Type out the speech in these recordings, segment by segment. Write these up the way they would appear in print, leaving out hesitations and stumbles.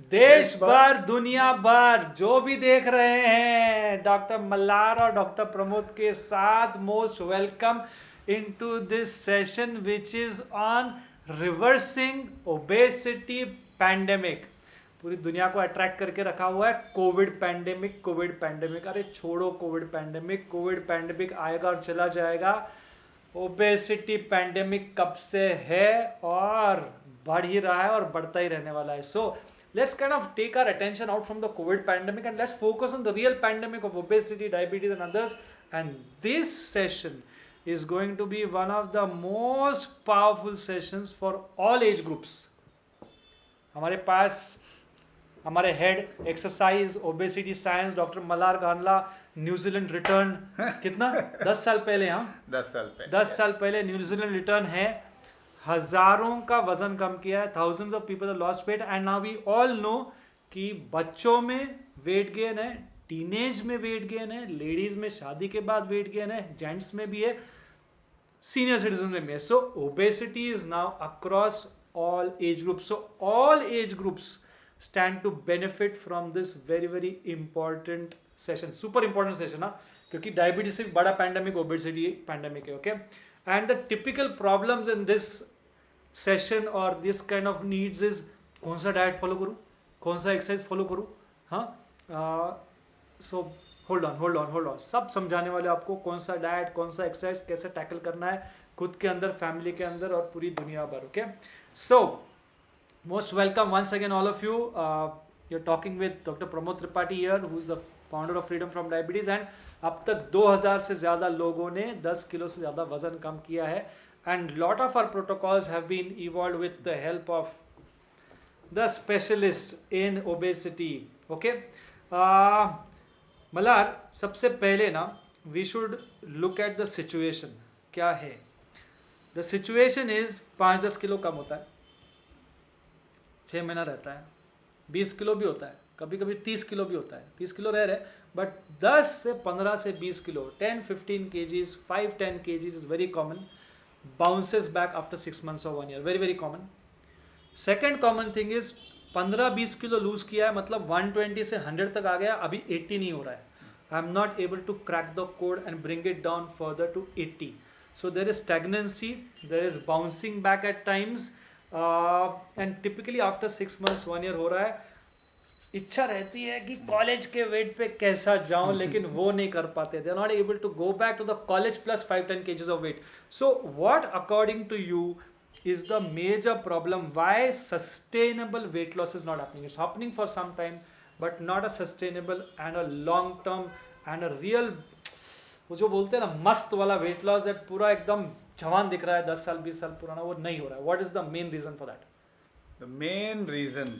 देश भर दुनिया भर जो भी देख रहे हैं, डॉक्टर मल्हार और डॉक्टर प्रमोद के साथ most welcome into this session which is on reversing obesity pandemic. पूरी दुनिया को अट्रैक्ट करके रखा हुआ है कोविड पैंडेमिक, कोविड पैंडेमिक। अरे छोड़ो कोविड पैंडेमिक, कोविड पैंडेमिक आएगा और चला जाएगा। ओबेसिटी पैंडेमिक कब से है और बढ़ ही रहा है और बढ़ता ही रहने वाला है। सो let's kind of take our attention out from the COVID pandemic and let's focus on the real pandemic of obesity, diabetes and others. And this session is going to be one of the most powerful sessions for all age groups. हमारे पास हमारे head exercise obesity science doctor Malhar Gandhla New Zealand return कितना 10 साल पहले, हाँ 10 साल पहले New Zealand return है। हजारों का वजन कम किया है, thousands of people are lost weight and now we all know कि बच्चों में वेट गेन है, टीनेज में वेट गेन है, लेडीज में शादी के बाद वेट गेन है, जेंट्स में भी है, सीनियर सिटीजन में भी है। So obesity is now across all age groups. So all age groups stand to benefit from this very very important session, super important session ना, क्योंकि डायबिटीज से बड़ा पैंडेमिक ओबेसिटी पैंडेमिक है। Okay, and the typical problems in this session और this kind of needs is कौन सा diet follow करूँ, कौन सा एक्सरसाइज फॉलो करूँ। हाँ, सो होल्ड ऑन, सब समझाने वाले आपको, कौन सा डाइट, कौन सा एक्सरसाइज, कैसे टैकल करना है खुद के अंदर, फैमिली के अंदर और पूरी दुनिया भर। Okay, so most welcome once again all of you. You are talking with doctor Pramod Tripathi here, who is the founder of freedom from diabetes. And अब तक 2000 से ज़्यादा लोगों ने 10 किलो से ज़्यादा वजन कम किया है। And lot of our protocols have been evolved with the help of the specialists in obesity. Okay, Malhar, सबसे पहले ना we should look at the situation. क्या है the situation is 5-10 किलो कम होता है, 6 महीना रहता है, 20 किलो भी होता है, कभी कभी 30 किलो भी होता है, 30 किलो रह रहे, बट 10 से 15 से 20 kilo 10-15 kgs 5-10 kgs is very common. Bounces back after 6 months or 1 year, very very common. Second common thing is 15-20 kilo lose किया है, मतलब 120 से 100 तक आ गया, अभी 80 नहीं हो रहा है। I am not able to crack the code and bring it down further to 80. So there is stagnancy, there is bouncing back at times and typically after 6 months 1 year हो रहा है। इच्छा रहती है कि कॉलेज के वेट पे कैसा जाऊं, लेकिन वो नहीं कर पाते, they are not able to go back to the college plus 5-10 kgs of weight. So what according to you is the major problem why sustainable weight loss is not happening? It's happening for some time but not a sustainable and a long term and a real, वो जो बोलते हैं ना मस्त वाला weight loss है, पूरा एकदम जवान दिख रहा है 10 साल 20 साल पुराना, वो नहीं हो रहा है। What is the main reason for that? The main reason,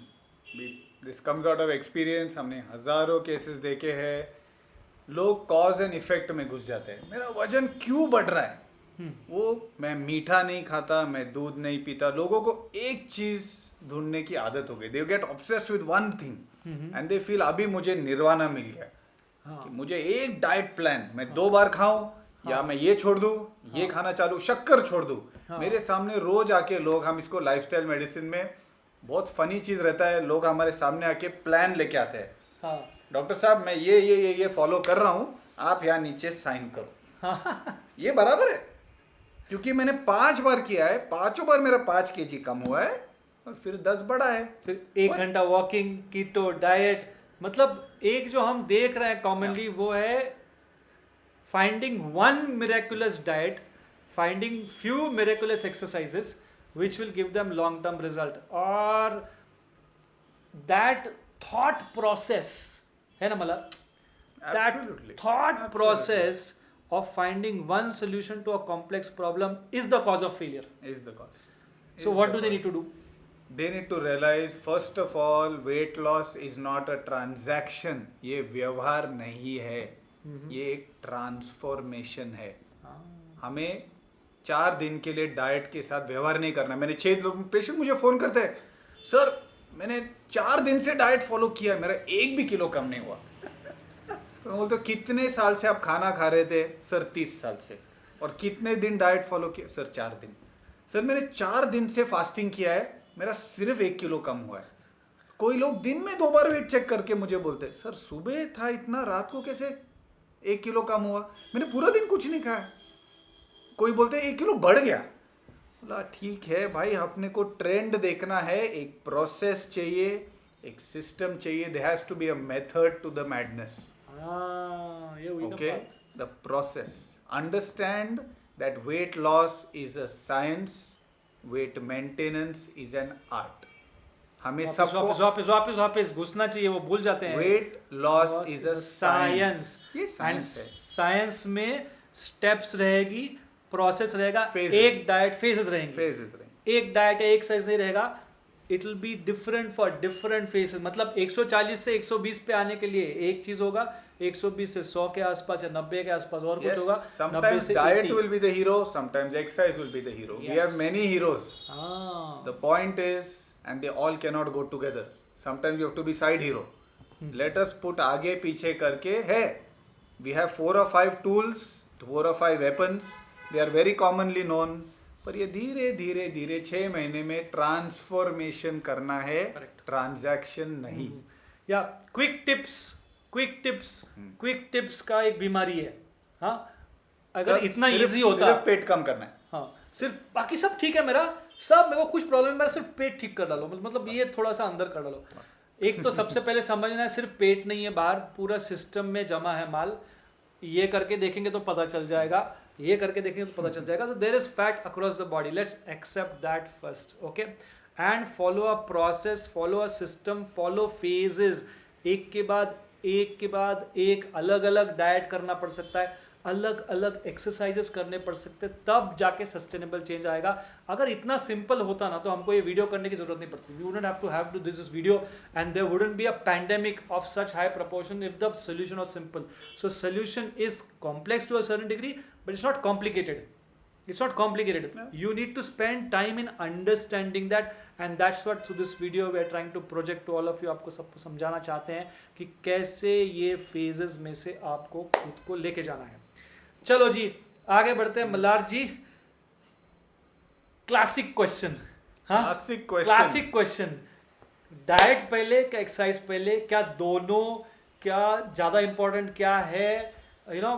this comes out of experience, हमने हजारों केसेस देखे हैं। लोग कॉज एंड इफेक्ट में घुस जाते हैं, मेरा वजन क्यों बढ़ रहा है, वो मैं मीठा नहीं खाता, मैं दूध नहीं पीता। लोगों को एक चीज ढूंढने की आदत हो गई, they get obsessed with one thing and they feel अभी मुझे निर्वाणा मिल गया। हाँ. कि मुझे एक डाइट प्लान, मैं 2 बार खाऊं, हाँ. या मैं ये छोड़ दूं, हाँ. ये खाना चालू, शक्कर छोड़ दूं। हाँ. मेरे सामने रोज आके लोग, हम इसको लाइफस्टाइल मेडिसिन में बहुत फनी चीज रहता है, लोग हमारे सामने आके प्लान लेके आते हैं। हाँ. डॉक्टर साहब मैं ये फॉलो कर रहा हूँ, आप यहाँ नीचे साइन करो। हाँ. ये बराबर है, क्योंकि मैंने 5 बार किया है, 5 बार मेरा 5 kg कम हुआ है और फिर 10 बढ़ा है। फिर 1 घंटा वॉकिंग, कीटो डाइट, मतलब एक जो हम देख रहे हैं कॉमनली वो है finding one miraculous diet, finding few miraculous exercises which will give them long term result, और that thought process है ना मतलब, that thought process of finding one solution to a complex problem is the cause of failure. Is the cause. So what do they need to do? They need to realize first of all weight loss is not a transaction. ये व्यवहार नहीं है, ये एक transformation है। हमें 4 दिन के लिए डाइट के साथ व्यवहार नहीं करना। मैंने 6 लोग पेशेंट मुझे फ़ोन करते हैं, सर मैंने 4 दिन से डाइट फॉलो किया, मेरा 1 भी किलो कम नहीं हुआ। तो मैं बोलता हूँ कितने साल से आप खाना खा रहे थे? सर 30 साल से। और कितने दिन डाइट फॉलो किया? सर 4 दिन। सर मैंने 4 दिन से फास्टिंग किया है, मेरा सिर्फ 1 किलो कम हुआ है। कोई लोग दिन में 2 बार वेट चेक करके मुझे बोलते हैं सर सुबह था इतना, रात को कैसे 1 किलो कम हुआ, मैंने पूरा दिन कुछ नहीं खाया। कोई बोलते हैं 1 किलो बढ़ गया। बोला ठीक है भाई, अपने को ट्रेंड देखना है, एक प्रोसेस चाहिए, एक सिस्टम चाहिए। There has to be a method to the madness. ये हुई ना Okay, बात। the process. Understand that weight loss is a science, weight maintenance is an art. हमें वापस सबको वापस वापस वापस वापस घुसना चाहिए, वो भूल जाते हैं। weight loss is a science. science. ये science है। साइंस में स्टेप्स रहेगी, प्रोसेस रहेगा, Phases. एक डाइट फेजेस रहेंगे। Phases रहेंगे। एक डाइट एक एक्सरसाइज नहीं रहेगा, it will be different for different phases. मतलब 140 से 120 पे आने के लिए एक चीज होगा, 120 से 100 के आसपास या 90 के आसपास और कुछ Yes, होगा, 90 sometimes से diet 80। will be the hero, sometimes exercise will be the hero. We Yes. have many heroes. हाँ, The point is, and they all cannot go together. Sometimes you have to be side hero. Let us put आगे पीछे करके है. We have 4 or 5 tools, 4 or 5 weapons. They are very commonly known. पर ये धीरे धीरे धीरे 6 महीने में ट्रांसफॉर्मेशन करना है, Correct. ट्रांजैक्शन नहीं। या क्विक टिप्स का एक बीमारी है। हाँ, अगर इतना इजी होता, सिर्फ पेट कम करना है। हाँ सिर्फ, बाकी सब ठीक है मेरा, सब मेरे को कुछ प्रॉब्लम है, मेरा सिर्फ पेट ठीक कर डालो, मतलब ये थोड़ा सा अंदर कर डालो। एक तो सबसे पहले समझना है सिर्फ पेट नहीं है, बाहर पूरा सिस्टम में जमा है माल। ये करके देखेंगे तो पता चल जाएगा, ये करके देखेंगे तो पता चल जाएगा। So there is fat across the body, let's accept that first, okay, and follow a process, follow a system, follow phases. एक के बाद एक अलग अलग डाइट करना पड़ सकता है, अलग अलग एक्सरसाइजेस करने पड़ सकते हैं, तब जाके सस्टेनेबल चेंज आएगा। अगर इतना सिंपल होता ना तो हमको ये वीडियो करने की जरूरत नहीं पड़ती। We wouldn't have to this video and there wouldn't be a pandemic of such high proportion if the solution was simple. So solution is complex to a certain degree, but it's not complicated. It's not complicated. No. You need to spend time in understanding that, and that's what through this video we are trying to project to all of you. आपको सबको समझाना चाहते हैं कि कैसे ये phases में से आपको खुद को लेके जाना है। चलो जी आगे बढ़ते हैं। मल्हार जी, क्लासिक क्वेश्चन। हाँ, क्लासिक क्वेश्चन, डाइट पहले क्या एक्सरसाइज पहले, क्या दोनों, क्या ज्यादा इंपॉर्टेंट क्या है, यू नो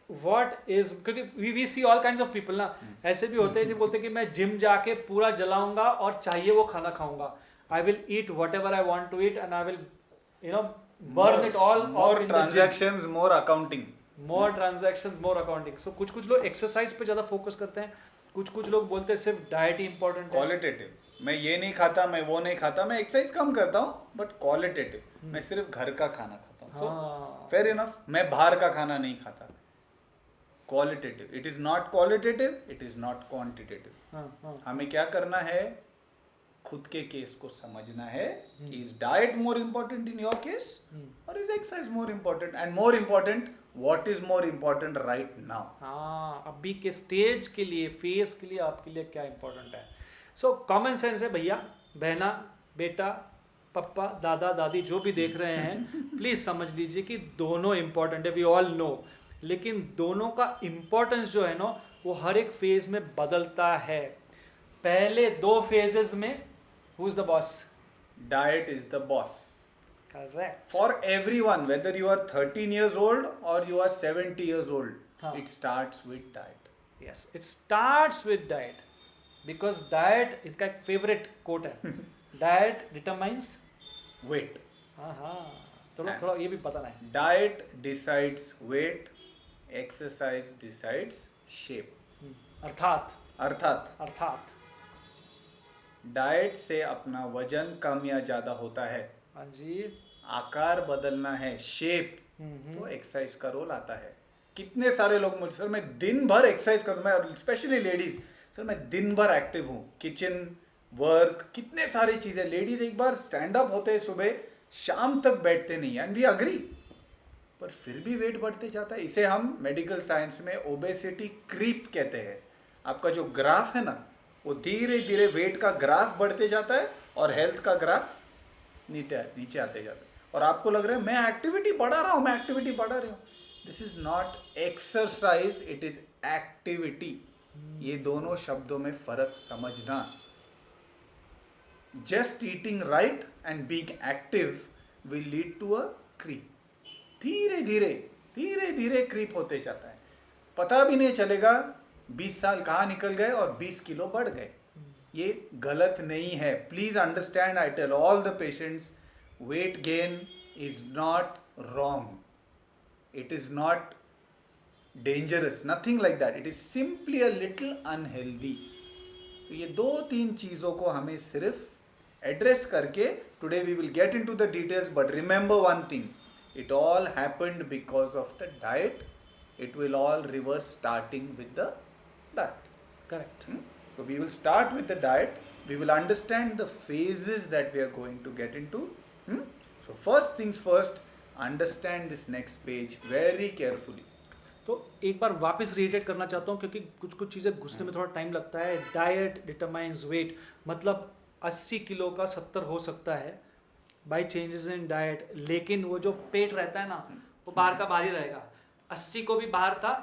व्हाट इज, क्योंकि we see all kinds of people ना, ऐसे भी होते हैं जो बोलते हैं कि मैं जिम जाके पूरा जलाऊंगा और चाहिए वो खाना खाऊंगा, I will eat whatever I want to eat and I will burn it all. More transactions, more accounting, more transactions, more accounting. So कुछ लोग एक्सरसाइज पे ज्यादा फोकस करते हैं, कुछ लोग बोलते हैं सिर्फ डाइट ही इंपॉर्टेंट है। क्वालिटेटिव, मैं ये नहीं खाता, मैं वो नहीं खाता, मैं एक्सरसाइज कम करता हूँ, बट क्वालिटेटिव, मैं सिर्फ घर का खाना खाता हूँ। हाँ, फेयर इनफ, मैं बाहर का खाना नहीं खाता। Qualitative, it is not qualitative, it is not quantitative. हाँ, हमें क्या करना है, खुद के केस को समझना है कि is diet more important in your case और is exercise more important, and more important what is more important right now. हाँ, अभी के स्टेज के लिए, फेस के लिए, आपके लिए क्या इंपॉर्टेंट है। सो कॉमन सेंस है भैया, बहना, बेटा, पप्पा, दादा, दादी, जो भी देख रहे हैं प्लीज समझ लीजिए कि दोनों इंपॉर्टेंट है, वी ऑल नो, लेकिन दोनों का इंपॉर्टेंस जो है ना वो हर एक फेज में बदलता है। पहले 2 फेजेस में who is the boss? Diet is the boss. Correct. For everyone, whether you are 13 years old or you are 70 years old, हाँ. it starts with diet. Yes, it starts with diet, because diet, इनका एक favourite coat है, diet determines Weight. हाँ, थोड़ा ये भी पता नहीं। Diet decides weight, exercise decides shape. अर्थात डाइट से अपना वजन कम या ज्यादा होता है, हाँ जी, आकार बदलना है, शेप, तो एक्सरसाइज का रोल आता है। कितने सारे लोग मुझे, सर मैं दिन भर एक्सरसाइज करूँ, मैं स्पेशली लेडीज, सर मैं दिन भर एक्टिव हूँ, किचन वर्क, कितने सारी चीजें। लेडीज एक बार स्टैंड अप होते हैं सुबह, शाम तक बैठते नहीं, एंड वी अग्री, पर फिर भी वेट बढ़ते जाता है। इसे हम मेडिकल साइंस में ओबेसिटी क्रीप कहते हैं। आपका जो ग्राफ है ना, वो धीरे धीरे वेट का ग्राफ बढ़ते जाता है और हेल्थ का ग्राफ नीचे आते जाता है, और आपको लग रहा है मैं एक्टिविटी बढ़ा रहा हूँ, this is not exercise, it is activity. ये दोनों शब्दों में फर्क समझना। just eating right and being active will lead to a creep. धीरे धीरे creep होते जाता है, पता भी नहीं चलेगा 20 साल कहाँ निकल गए और 20 किलो बढ़ गए. ये गलत नहीं है. Please understand, I tell all the patients, weight gain is not wrong. It is not dangerous, nothing like that. It is simply a little unhealthy. तो ये 2-3 चीज़ों को हमें सिर्फ एड्रेस करके, today we will get into the details, but remember one thing, it all happened because of the diet. It will all reverse starting with the diet. Correct. So we will start with the diet. We will understand the phases that we are going to get into. So first things first, understand this next page very carefully. तो एक बार वापस related करना चाहता हूँ, क्योंकि कुछ कुछ चीज़ें घुसने में थोड़ा टाइम लगता है. डाइट डिटरमाइंस वेट, मतलब 80 किलो का 70 हो सकता है बाय चेंजेस इन डाइट, लेकिन वो जो पेट रहता है ना, वो बाहर का बाहर ही रहेगा. 80 को भी बाहर था,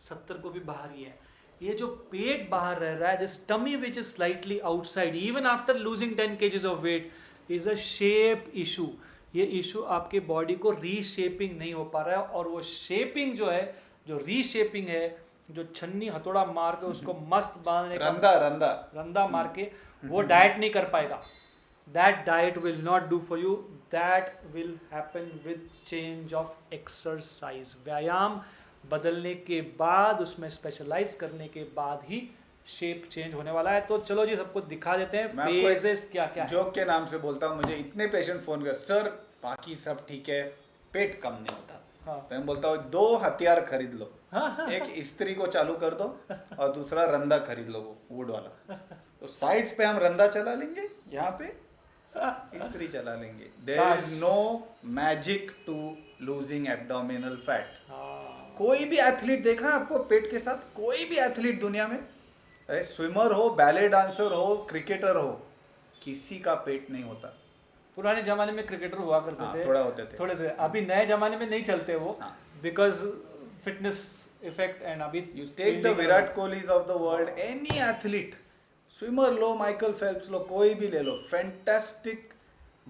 70 को भी बाहर ही है. ये जो पेट बाहर रह रहा है, this tummy which is slightly outside even after losing 10 kgs of weight, is a shape issue. ये इशू आपके बॉडी को रीशेपिंग नहीं हो पा रहा है, और वो शेपिंग जो है, जो रीशेपिंग है, जो छन्नी हथौड़ा मार के उसको मस्त बांधने का रंदा मार के, वो डाइट नहीं कर पाएगा. That diet will not do for you. That will happen with change of exercise. व्यायाम बदलने के बाद, उसमें स्पेशलाइज करने के बाद ही शेप चेंज होने वाला है. तो चलो जी, सबको दिखा देते हैं फेजेस क्या क्या है. जोक के नाम से बोलता हूँ, मुझे इतने पेशेंट फोन कर, सर बाकी सब ठीक है, पेट कम नहीं होता. हाँ. तो मैं बोलता हूँ 2 हथियार खरीद लो. एक इस्त्री को चालू कर दो और दूसरा रंदा खरीद लो, वो वुड वाला. तो साइड्स पे हम रंदा चला लेंगे, यहाँ पे इस्त्री चला लेंगे. There is no magic to losing abdominal fat. कोई भी एथलीट देखा आपको पेट के साथ? कोई भी एथलीट दुनिया में, अरे स्विमर हो, बैले डांसर हो, क्रिकेटर हो, किसी का पेट नहीं होता. पुराने जमाने में क्रिकेटर हुआ करते थे, थोड़ा होते थे. अभी नए जमाने में नहीं चलते वो, बिकॉज फिटनेस इफेक्ट. एंड अभी you take the Virat Kohlis of the world, any athlete, swimmer लो, माइकल फेल्प्स लो, कोई भी ले लो, फैंटास्टिक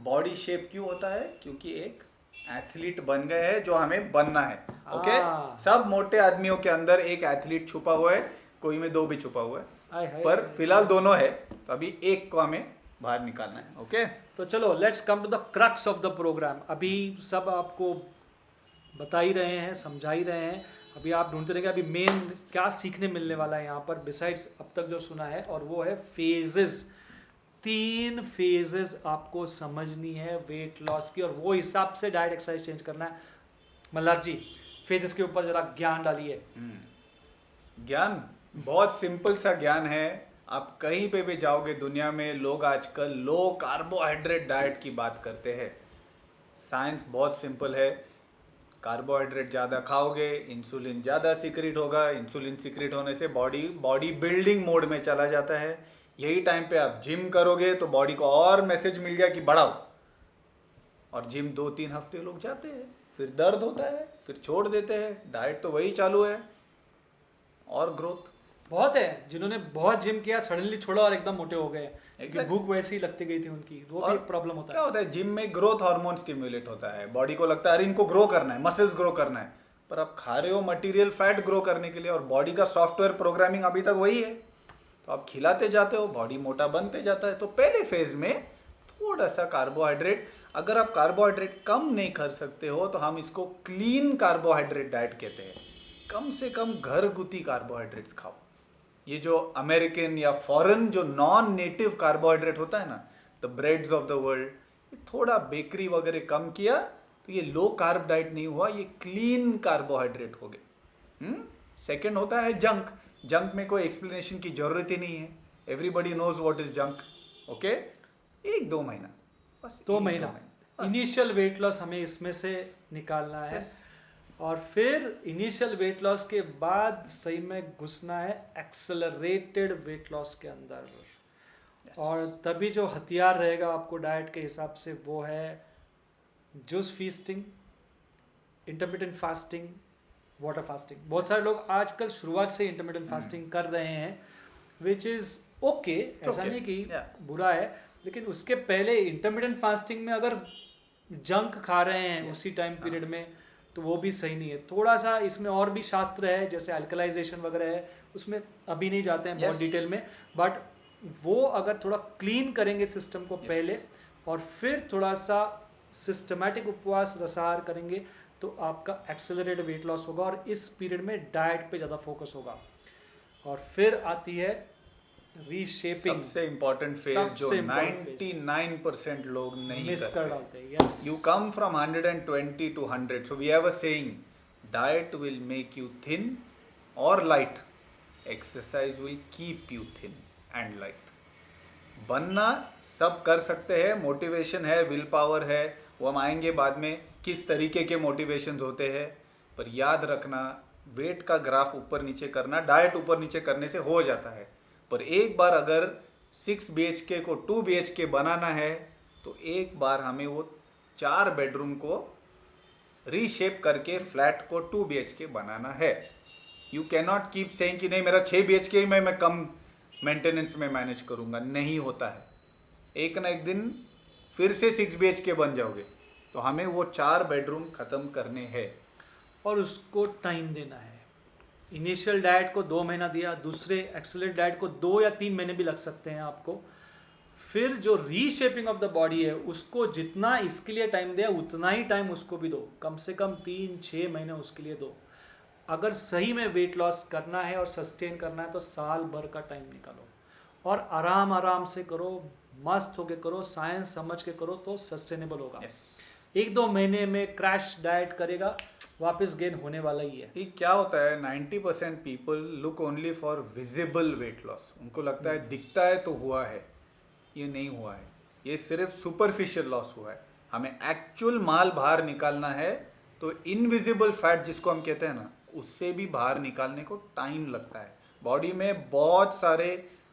बॉडी शेप. क्यों होता है? क्योंकि एक एथलीट बन गए हैं जो हमें बनना है. ओके, सब मोटे आदमियों के अंदर एक एथलीट छुपा हुआ है, कोई में 2 भी छुपा हुआ है, पर फिलहाल दोनों है, तो अभी एक को हमें बाहर निकालना है. ओके, तो चलो let's come to the crux of the program. अभी सब आपको बता ही रहे हैं, समझा ही रहे हैं. अभी आप ढूंढते रहेंगे अभी मेन क्या सीखने मिलने वाला है यहाँ पर, बिसाइड्स अब तक जो सुना है, और वो है फेजेस. 3 फेजेस आपको समझनी है वेट लॉस की, और वो हिसाब से डाइट एक्सरसाइज चेंज करना है. मल्हार जी, फेजेस के ऊपर जरा ज्ञान डालिए. ज्ञान बहुत सिंपल सा ज्ञान है. आप कहीं पे भी जाओगे दुनिया में, लोग आजकल लो कार्बोहाइड्रेट डाइट की बात करते हैं. साइंस बहुत सिंपल है. कार्बोहाइड्रेट ज़्यादा खाओगे, इंसुलिन ज़्यादा सीक्रेट होगा. इंसुलिन सीक्रेट होने से बॉडी बिल्डिंग मोड में चला जाता है. यही टाइम पे आप जिम करोगे तो बॉडी को और मैसेज मिल गया कि बढ़ाओ, और जिम 2-3 हफ्ते लोग जाते हैं, फिर दर्द होता है, फिर छोड़ देते हैं. डाइट तो वही चालू है, और ग्रोथ बहुत है जिन्होंने बहुत जिम किया, सडनली छोड़ा और एकदम मोटे हो गए. भूख वैसी ही लगती गई थी उनकी, वो भी प्रॉब्लम होता है. क्या होता है, जिम में ग्रोथ हार्मोन स्टिम्युलेट होता है. बॉडी को लगता है अरे इनको ग्रो करना है, मसल्स ग्रो करना है, पर आप खा रहे हो मटेरियल फैट ग्रो करने के लिए, और बॉडी का सॉफ्टवेयर प्रोग्रामिंग अभी तक वही है. तो आप खिलाते जाते हो, बॉडी मोटा बनते जाता है. तो पहले फेज में थोड़ा सा कार्बोहाइड्रेट, अगर आप कार्बोहाइड्रेट कम नहीं कर सकते हो तो हम इसको क्लीन कार्बोहाइड्रेट डाइट कहते हैं. कम से कम घरगुती कार्बोहाइड्रेट्स खाओ. ये जो अमेरिकन या फॉरेन जो नॉन नेटिव कार्बोहाइड्रेट होता है ना, the breads of the world, थोड़ा बेकरी वगैरह कम किया तो ये लो कार्ब डाइट नहीं हुआ, ये क्लीन कार्बोहाइड्रेट हो गए. सेकेंड होता है जंक. जंक में कोई एक्सप्लेनेशन की जरूरत ही नहीं है. Everybody knows what is junk. Okay, 1-2 महीना, बस 2 महीना इनिशियल वेट लॉस हमें इसमें से निकालना है. और फिर इनिशियल वेट लॉस के बाद सही में घुसना है एक्सेलरेटेड वेट लॉस के अंदर. और तभी जो हथियार रहेगा आपको डाइट के हिसाब से, वो है juice feasting, intermittent fasting, water fasting. बहुत सारे लोग आजकल शुरुआत से इंटरमिटेंट फास्टिंग कर रहे हैं, विच इज़ ओके, ऐसा नहीं कि बुरा है, लेकिन उसके पहले इंटरमीडिएट फास्टिंग में अगर जंक खा रहे हैं उसी टाइम पीरियड में तो वो भी सही नहीं है। थोड़ा सा इसमें और भी शास्त्र है जैसे अल्कलाइजेशन वगैरह है, उसमें अभी नहीं जाते हैं बहुत डिटेल में, बट वो अगर थोड़ा क्लीन करेंगे सिस्टम को पहले और फिर थोड़ा सा सिस्टमैटिक उपवास रसाहार करेंगे तो आपका एक्सेलरेटेड वेट लॉस होगा और इस पीरियड में डाइट पे ज़्यादा फोकस होगा। और फिर आती है रीशेपिंग, सबसे इम्पोर्टेंट फेज जो 99% लोग नहीं मिस कर करते। डालते हैं। Yes, You come from 120 to 100. So we have a saying, diet will make you thin or light. Exercise will keep you thin and light. बनना सब कर सकते हैं, मोटिवेशन है, विल पावर है, वो हम आएंगे बाद में किस तरीके के मोटिवेशंस होते हैं। पर याद रखना, वेट का ग्राफ ऊपर नीचे करना डाइट ऊपर नीचे करने से हो जाता है, पर एक बार अगर 6 BHK को 2 BHK बनाना है तो एक बार हमें वो 4 बेडरूम को रीशेप करके फ्लैट को 2 BHK बनाना है। यू कैनॉट कीप सेइंग कि नहीं मेरा 6 BHK ही मैं कम मेंटेनेंस में मैनेज करूँगा, नहीं होता है। एक ना एक दिन फिर से 6 BHK बन जाओगे, तो हमें वो 4 बेडरूम ख़त्म करने हैं और उसको टाइम देना है। इनिशियल डाइट को 2 महीना दिया, दूसरे एक्सेलरेट डाइट को 2 या 3 महीने भी लग सकते हैं आपको। फिर जो रीशेपिंग ऑफ द बॉडी है उसको जितना इसके लिए टाइम दिया उतना ही टाइम उसको भी दो, कम से कम 3-6 महीने उसके लिए दो। अगर सही में वेट लॉस करना है और सस्टेन करना है तो साल भर का टाइम निकालो और आराम आराम से करो, मस्त होके करो, साइंस समझ के करो तो सस्टेनेबल होगा। 1-2 महीने में क्रैश डाइट करेगा, वापस गेन होने वाला ही है। ये क्या होता है, 90% people look only for visible weight loss. उनको लगता है दिखता है तो हुआ है, ये नहीं हुआ है, ये सिर्फ सुपरफिशियल लॉस हुआ है। हमें एक्चुअल माल बाहर निकालना है तो इनविजिबल फैट जिसको हम कहते हैं ना, उससे भी बाहर निकालने को टाइम लगता है। बॉडी में बहुत सारे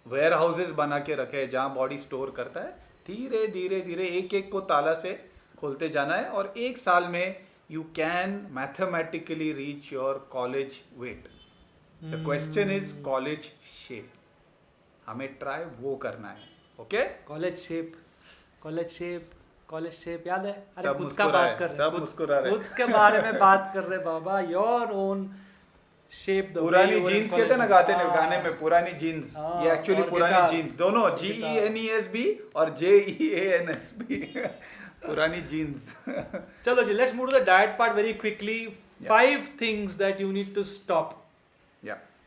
वेयर हाउसेज बना के रखे हैं जहाँ बॉडी स्टोर करता है, धीरे धीरे धीरे एक एक को ताला से खोलते जाना है और 1 साल में you can mathematically reach your college weight. The question is college shape. हमें ट्राई वो करना है, ओके? कॉलेज शेप याद है? अरे सब खुद का बात कर रहे हैं, सब मुस्कुरा रहे खुद के बारे में बात कर रहे बाबा। Your own shape. पुरानी जीन्स कहते हैं ना, गाते हैं गाने में, पुरानी जीन्स। ये एक्चुअली पुरानी जीन्स, दोनों GENESB और JEANSB पुरानी जीन्स। चलो जी, let's move to the diet part very quickly. 5 things that you need to stop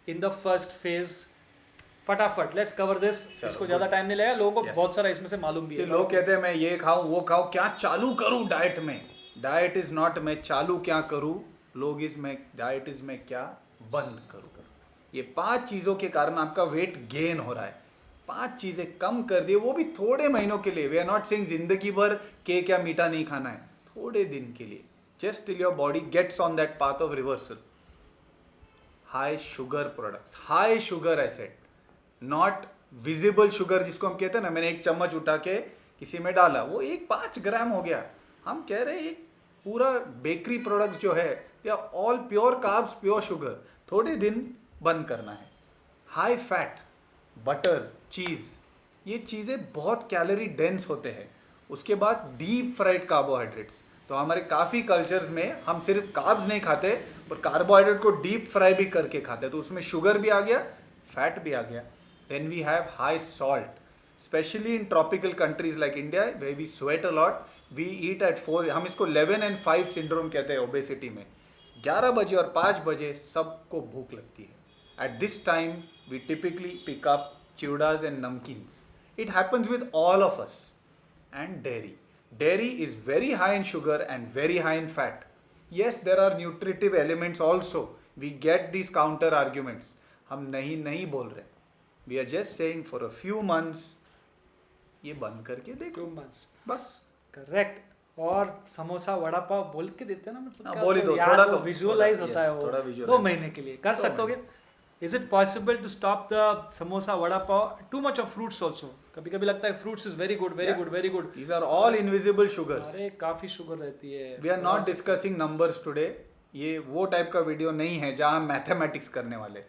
in the first phase. फटाफट लेट्स कवर दिस। इसको ज्यादा टाइम नहीं लगेगा, लोगों को बहुत सारा इसमें से मालूम भी है। लोग कहते हैं मैं ये खाऊं वो खाऊं, क्या चालू करूं डाइट में। डाइट इज नॉट मैं चालू क्या करूं, लोग इज मैं डाइट इज मैं क्या बंद करूं। ये 5 चीजों के कारण आपका वेट गेन हो रहा है। 5 चीजें कम कर दिए, वो भी थोड़े महीनों के लिए। वी आर नॉट सेइंग जिंदगी भर केक या मीठा नहीं खाना है, थोड़े दिन के लिए, just till your body gets on that path of reversal. High sugar products, high sugar acid, not visible sugar जिसको हम कहते हैं ना, मैंने 1 चम्मच उठा के किसी में डाला, वो 5 ग्राम हो गया। हम कह रहे हैं पूरा बेकरी प्रोडक्ट्स जो है they are all pure carbs, pure sugar, थोड़े दिन बंद करना है। हाई फैट, बटर, चीज़, ये चीज़ें बहुत कैलोरी डेंस होते हैं। उसके बाद डीप फ्राइड कार्बोहाइड्रेट्स, तो हमारे काफ़ी कल्चर्स में हम सिर्फ कार्ब्स नहीं खाते पर कार्बोहाइड्रेट को डीप फ्राई भी करके खाते हैं, तो उसमें शुगर भी आ गया, फैट भी आ गया। Then we have high salt, specially in tropical countries like India where we sweat a lot, we eat at 4, हम इसको 11 and 5 सिंड्रोम कहते हैं ओबेसिटी में। 11 बजे और 5 बजे सबको भूख लगती है। At this time we typically pick up chivdas and namkeens. It happens with all of us. And dairy. Dairy is very high in sugar and very high in fat. Yes, there are nutritive elements also. We get these counter arguments. हम नहीं बोल रहे. We are just saying for a few months, ये बंद करके देखो. 2 months. बस. Correct. और समोसा वड़ा पाव बोल के देते हैं ना, बोल ही दो, थोड़ा तो विजुअलाइज होता है वो। थोड़ा visualize. 2 महीने के लिए कर सकोगे। Is it possible to stop the samosa vada pav? Too much of fruits also. कभी कभी लगता है fruits is very good, very good, very good. These are all invisible sugars. अरे काफी शुगर रहती है. We are not discussing numbers today. ये वो टाइप का वीडियो नहीं है जहाँ हम मैथमेटिक्स करने वाले.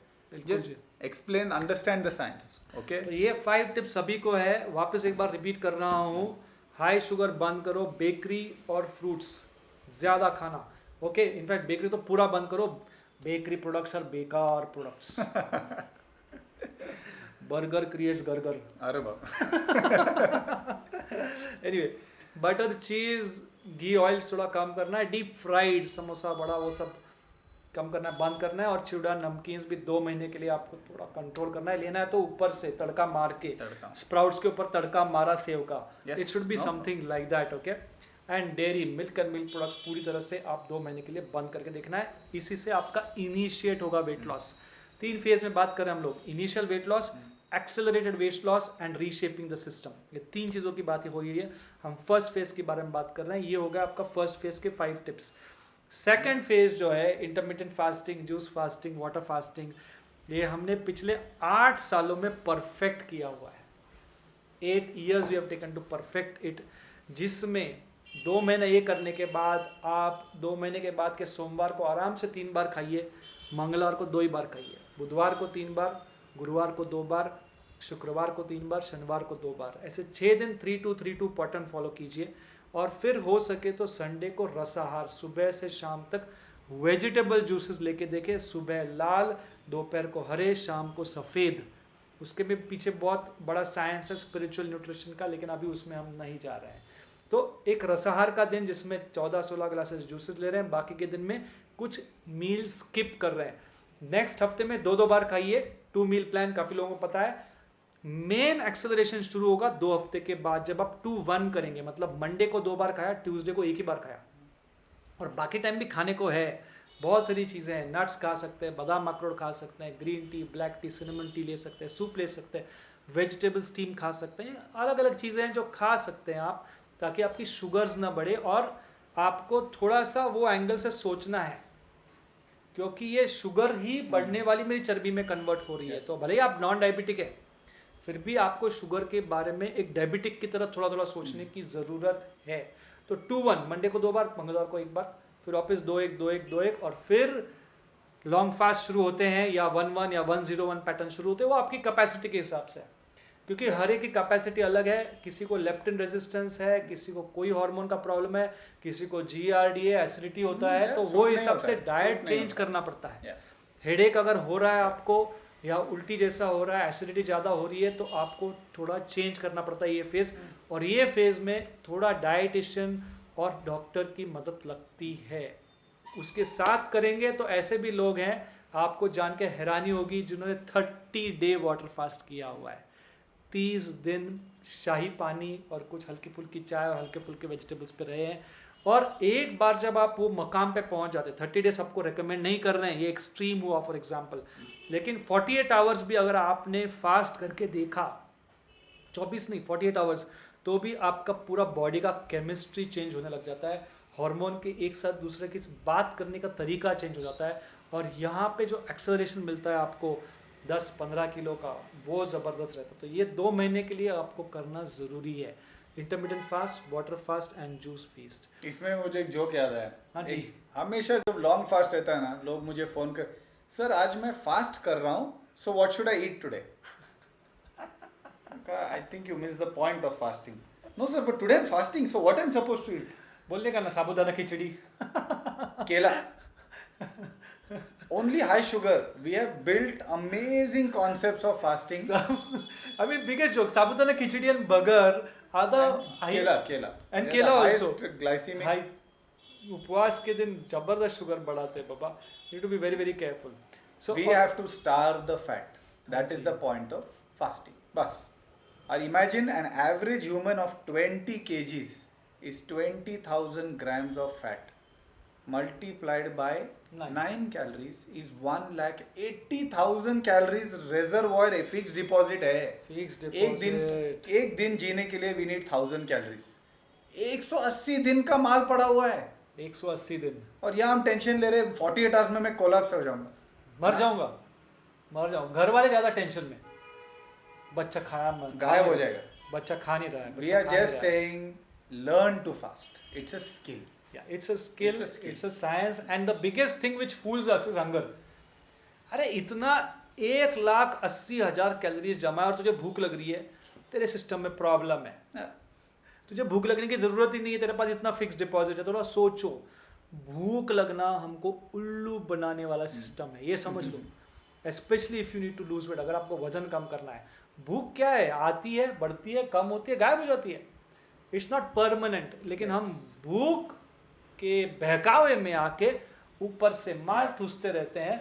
Just explain, understand the science. Okay तो ये 5 टिप्स सभी को है, वापस एक बार रिपीट कर रहा हूँ। हाई शुगर बंद करो, बेकरी और फ्रूट्स ज़्यादा खाना, ओके। इनफैक्ट बेकरी तो पूरा बंद करो, बेकरी प्रोडक्ट्स आर बेकार प्रोडक्ट्स। बर्गर क्रिएट्स गरगर। अरे बाप एनीवे, बटर, चीज, घी, ऑयल्स थोड़ा कम करना है। डीप फ्राइड समोसा बड़ा वो सब कम करना है, बंद करना है। और चिवड़ा नमकीन्स भी 2 महीने के लिए आपको थोड़ा कंट्रोल करना है। लेना है तो ऊपर से तड़का मार के, तड़का। स्प्राउट्स के ऊपर तड़का मारा सेव का, Yes, it should be no something like that, okay. And dairy milk and milk products पूरी तरह से आप 2 महीने के लिए बंद करके देखना है। इसी से आपका इनिशिएट होगा वेट लॉस। 3 फेज में बात करें हम लोग, initial weight loss, accelerated weight loss and reshaping the system. ये 3 चीज़ों की बात हो रही है। हम फर्स्ट फेज के बारे में बात कर रहे हैं। ये हो गया आपका फर्स्ट फेज के 5 टिप्स। सेकेंड फेज जो है intermittent fasting, juice fasting, water fasting, ये हमने पिछले 8 सालों में परफेक्ट किया हुआ है। 8 years we have taken to perfect it, जिसमें 2 महीने ये करने के बाद आप 2 महीने के बाद के सोमवार को आराम से 3 बार खाइए, मंगलवार को 2 ही बार खाइए, बुधवार को 3 बार, गुरुवार को 2 बार, शुक्रवार को 3 बार, शनिवार को 2 बार। ऐसे 6 दिन 3-2-3-2 पैटर्न फॉलो कीजिए। और फिर हो सके तो संडे को रसाहार, सुबह से शाम तक वेजिटेबल जूसेस लेके देखें। सुबह लाल, दोपहर को हरे, शाम को सफ़ेद। उसके भी पीछे बहुत बड़ा साइंस है स्पिरिचुअल न्यूट्रिशन का, लेकिन अभी उसमें हम नहीं जा रहे हैं। तो एक रसाहार का दिन जिसमें 14-16 ग्लासेस जूसेस ले रहे हैं, बाकी के दिन में कुछ मील स्किप कर रहे हैं। नेक्स्ट हफ्ते में 2-2 बार खाइए, 2 मील प्लान काफ़ी लोगों को पता है। मेन एक्सेलरेशन शुरू होगा 2 हफ्ते के बाद, जब आप 2-1 करेंगे। मतलब मंडे को 2 बार खाया, ट्यूसडे को 1 ही बार खाया, और बाकी टाइम भी खाने को है। बहुत सारी चीज़ें हैं, नट्स खा सकते हैं, बादाम अखरोट खा सकते हैं, green tea, black T, cinnamon T ले सकते हैं, सूप ले सकते हैं, वेजिटेबल स्टीम खा सकते हैं। अलग अलग चीज़ें हैं जो खा सकते हैं आप, ताकि आपकी शुगर्स ना बढ़े। और आपको थोड़ा सा वो एंगल से सोचना है, क्योंकि ये शुगर ही बढ़ने वाली मेरी चर्बी में कन्वर्ट हो रही है। तो भले ही आप नॉन डायबिटिक है, फिर भी आपको शुगर के बारे में एक डायबिटिक की तरह थोड़ा थोड़ा सोचने की ज़रूरत है। तो 2-1, मंडे को 2 बार, मंगलवार को 1 बार, फिर वापस 2-1, 2-1, 2-1, और फिर लॉन्ग फास्ट शुरू होते हैं, या 1-1 या 1-0-1 पैटर्न शुरू होते हैं। वो आपकी कैपेसिटी के हिसाब से है, क्योंकि हर एक की कैपेसिटी अलग है। किसी को लेप्टिन रेजिस्टेंस है, किसी को कोई हार्मोन का प्रॉब्लम है, किसी को GERD है, एसिडिटी होता है, तो वो हिसाब से डाइट चेंज करना पड़ता है। हेडेक अगर हो रहा है आपको, या उल्टी जैसा हो रहा है, एसिडिटी ज़्यादा हो रही है, तो आपको थोड़ा चेंज करना पड़ता है ये फेज़। और ये फेज़ में थोड़ा डाइटिशियन और डॉक्टर की मदद लगती है। उसके साथ करेंगे तो ऐसे भी लोग हैं, आपको जान के हैरानी होगी, जिन्होंने 30 डे वाटर फास्ट किया हुआ है। 30 दिन शाही पानी और कुछ हल्की फुल्की चाय और हल्के फुल्के वेजिटेबल्स पे रहे हैं। और एक बार जब आप वो मकाम पे पहुंच जाते, 30 डेज सबको रेकमेंड नहीं कर रहे हैं, ये एक्सट्रीम हुआ फॉर एग्जांपल, लेकिन 48 आवर्स भी अगर आपने फास्ट करके देखा, 24 नहीं 48 आवर्स, तो भी आपका पूरा बॉडी का केमिस्ट्री चेंज होने लग जाता है। हार्मोन के एक साथ दूसरे की बात करने का तरीका चेंज हो जाता है। और यहाँ पे जो एक्सेलरेशन मिलता है आपको 10-15 किलो का, वो ज़बरदस्त रहता है। तो ये 2 महीने के लिए आपको करना ज़रूरी है, intermediate fast, water fast and juice feast. इसमें मुझे एक जोक याद आया। हाँ जी। हमेशा जब लॉन्ग फास्ट रहता है ना, लोग मुझे फोन कर, सर आज मैं फास्ट कर रहा हूँ, so what should I eat today? I think you miss the point of fasting. No sir, but today I am fasting, so what I am supposed to eat? बोलने का ना, साबूदाना खिचड़ी, केला। Only high sugar. We have built amazing concepts of fasting. I mean, biggest joke, sabudana khichdi and burger are the Kela. And kela also. Highest glycemic. High. उपवास के दिन जबरदस्त sugar बढ़ाते हैं बाबा. You need to be very very careful. So we have to starve the fat. That is the point of fasting. Bas. Or imagine an average human of 20 kgs is 20,000 grams of fat. Multiplied by 9 calories is 1,80,000 calories reservoir है, fixed deposit है. Fixed deposit. एक दिन जीने के लिए we need 1000 calories. 180 दिन का माल पड़ा हुआ है. 180 दिन. और यहाँ हम टेंशन ले रहे हैं 48 आवर्स में मैं कोलैप्स हो जाऊंगा. मर जाऊंगा. घर वाले ज्यादा टेंशन में. बच्चा खाया मत. गायब हो जाएगा. बच्चा खा नहीं रहा है. We are just saying learn to fast. It's a skill. Yeah, it's a skill, it's a science, and the biggest thing which fools us is hunger. अरे इतना 1,80,000 कैलोरीज जमा है और तुझे भूख लग रही है, तेरे सिस्टम में प्रॉब्लम है। तुझे भूख लगने की जरूरत ही नहीं है, तेरे पास इतना फिक्स डिपॉजिट है। थोड़ा सोचो, भूख लगना हमको उल्लू बनाने वाला सिस्टम है, ये समझ लो। Specially if you need to lose weight, अगर आपको वजन कम करना है। भूख क्या है, आती है, बढ़ती है, कम होती है, गायब हो जाती है। It's not permanent. लेकिन हम भूख के बहकावे में आके ऊपर से माल ठूसते रहते हैं।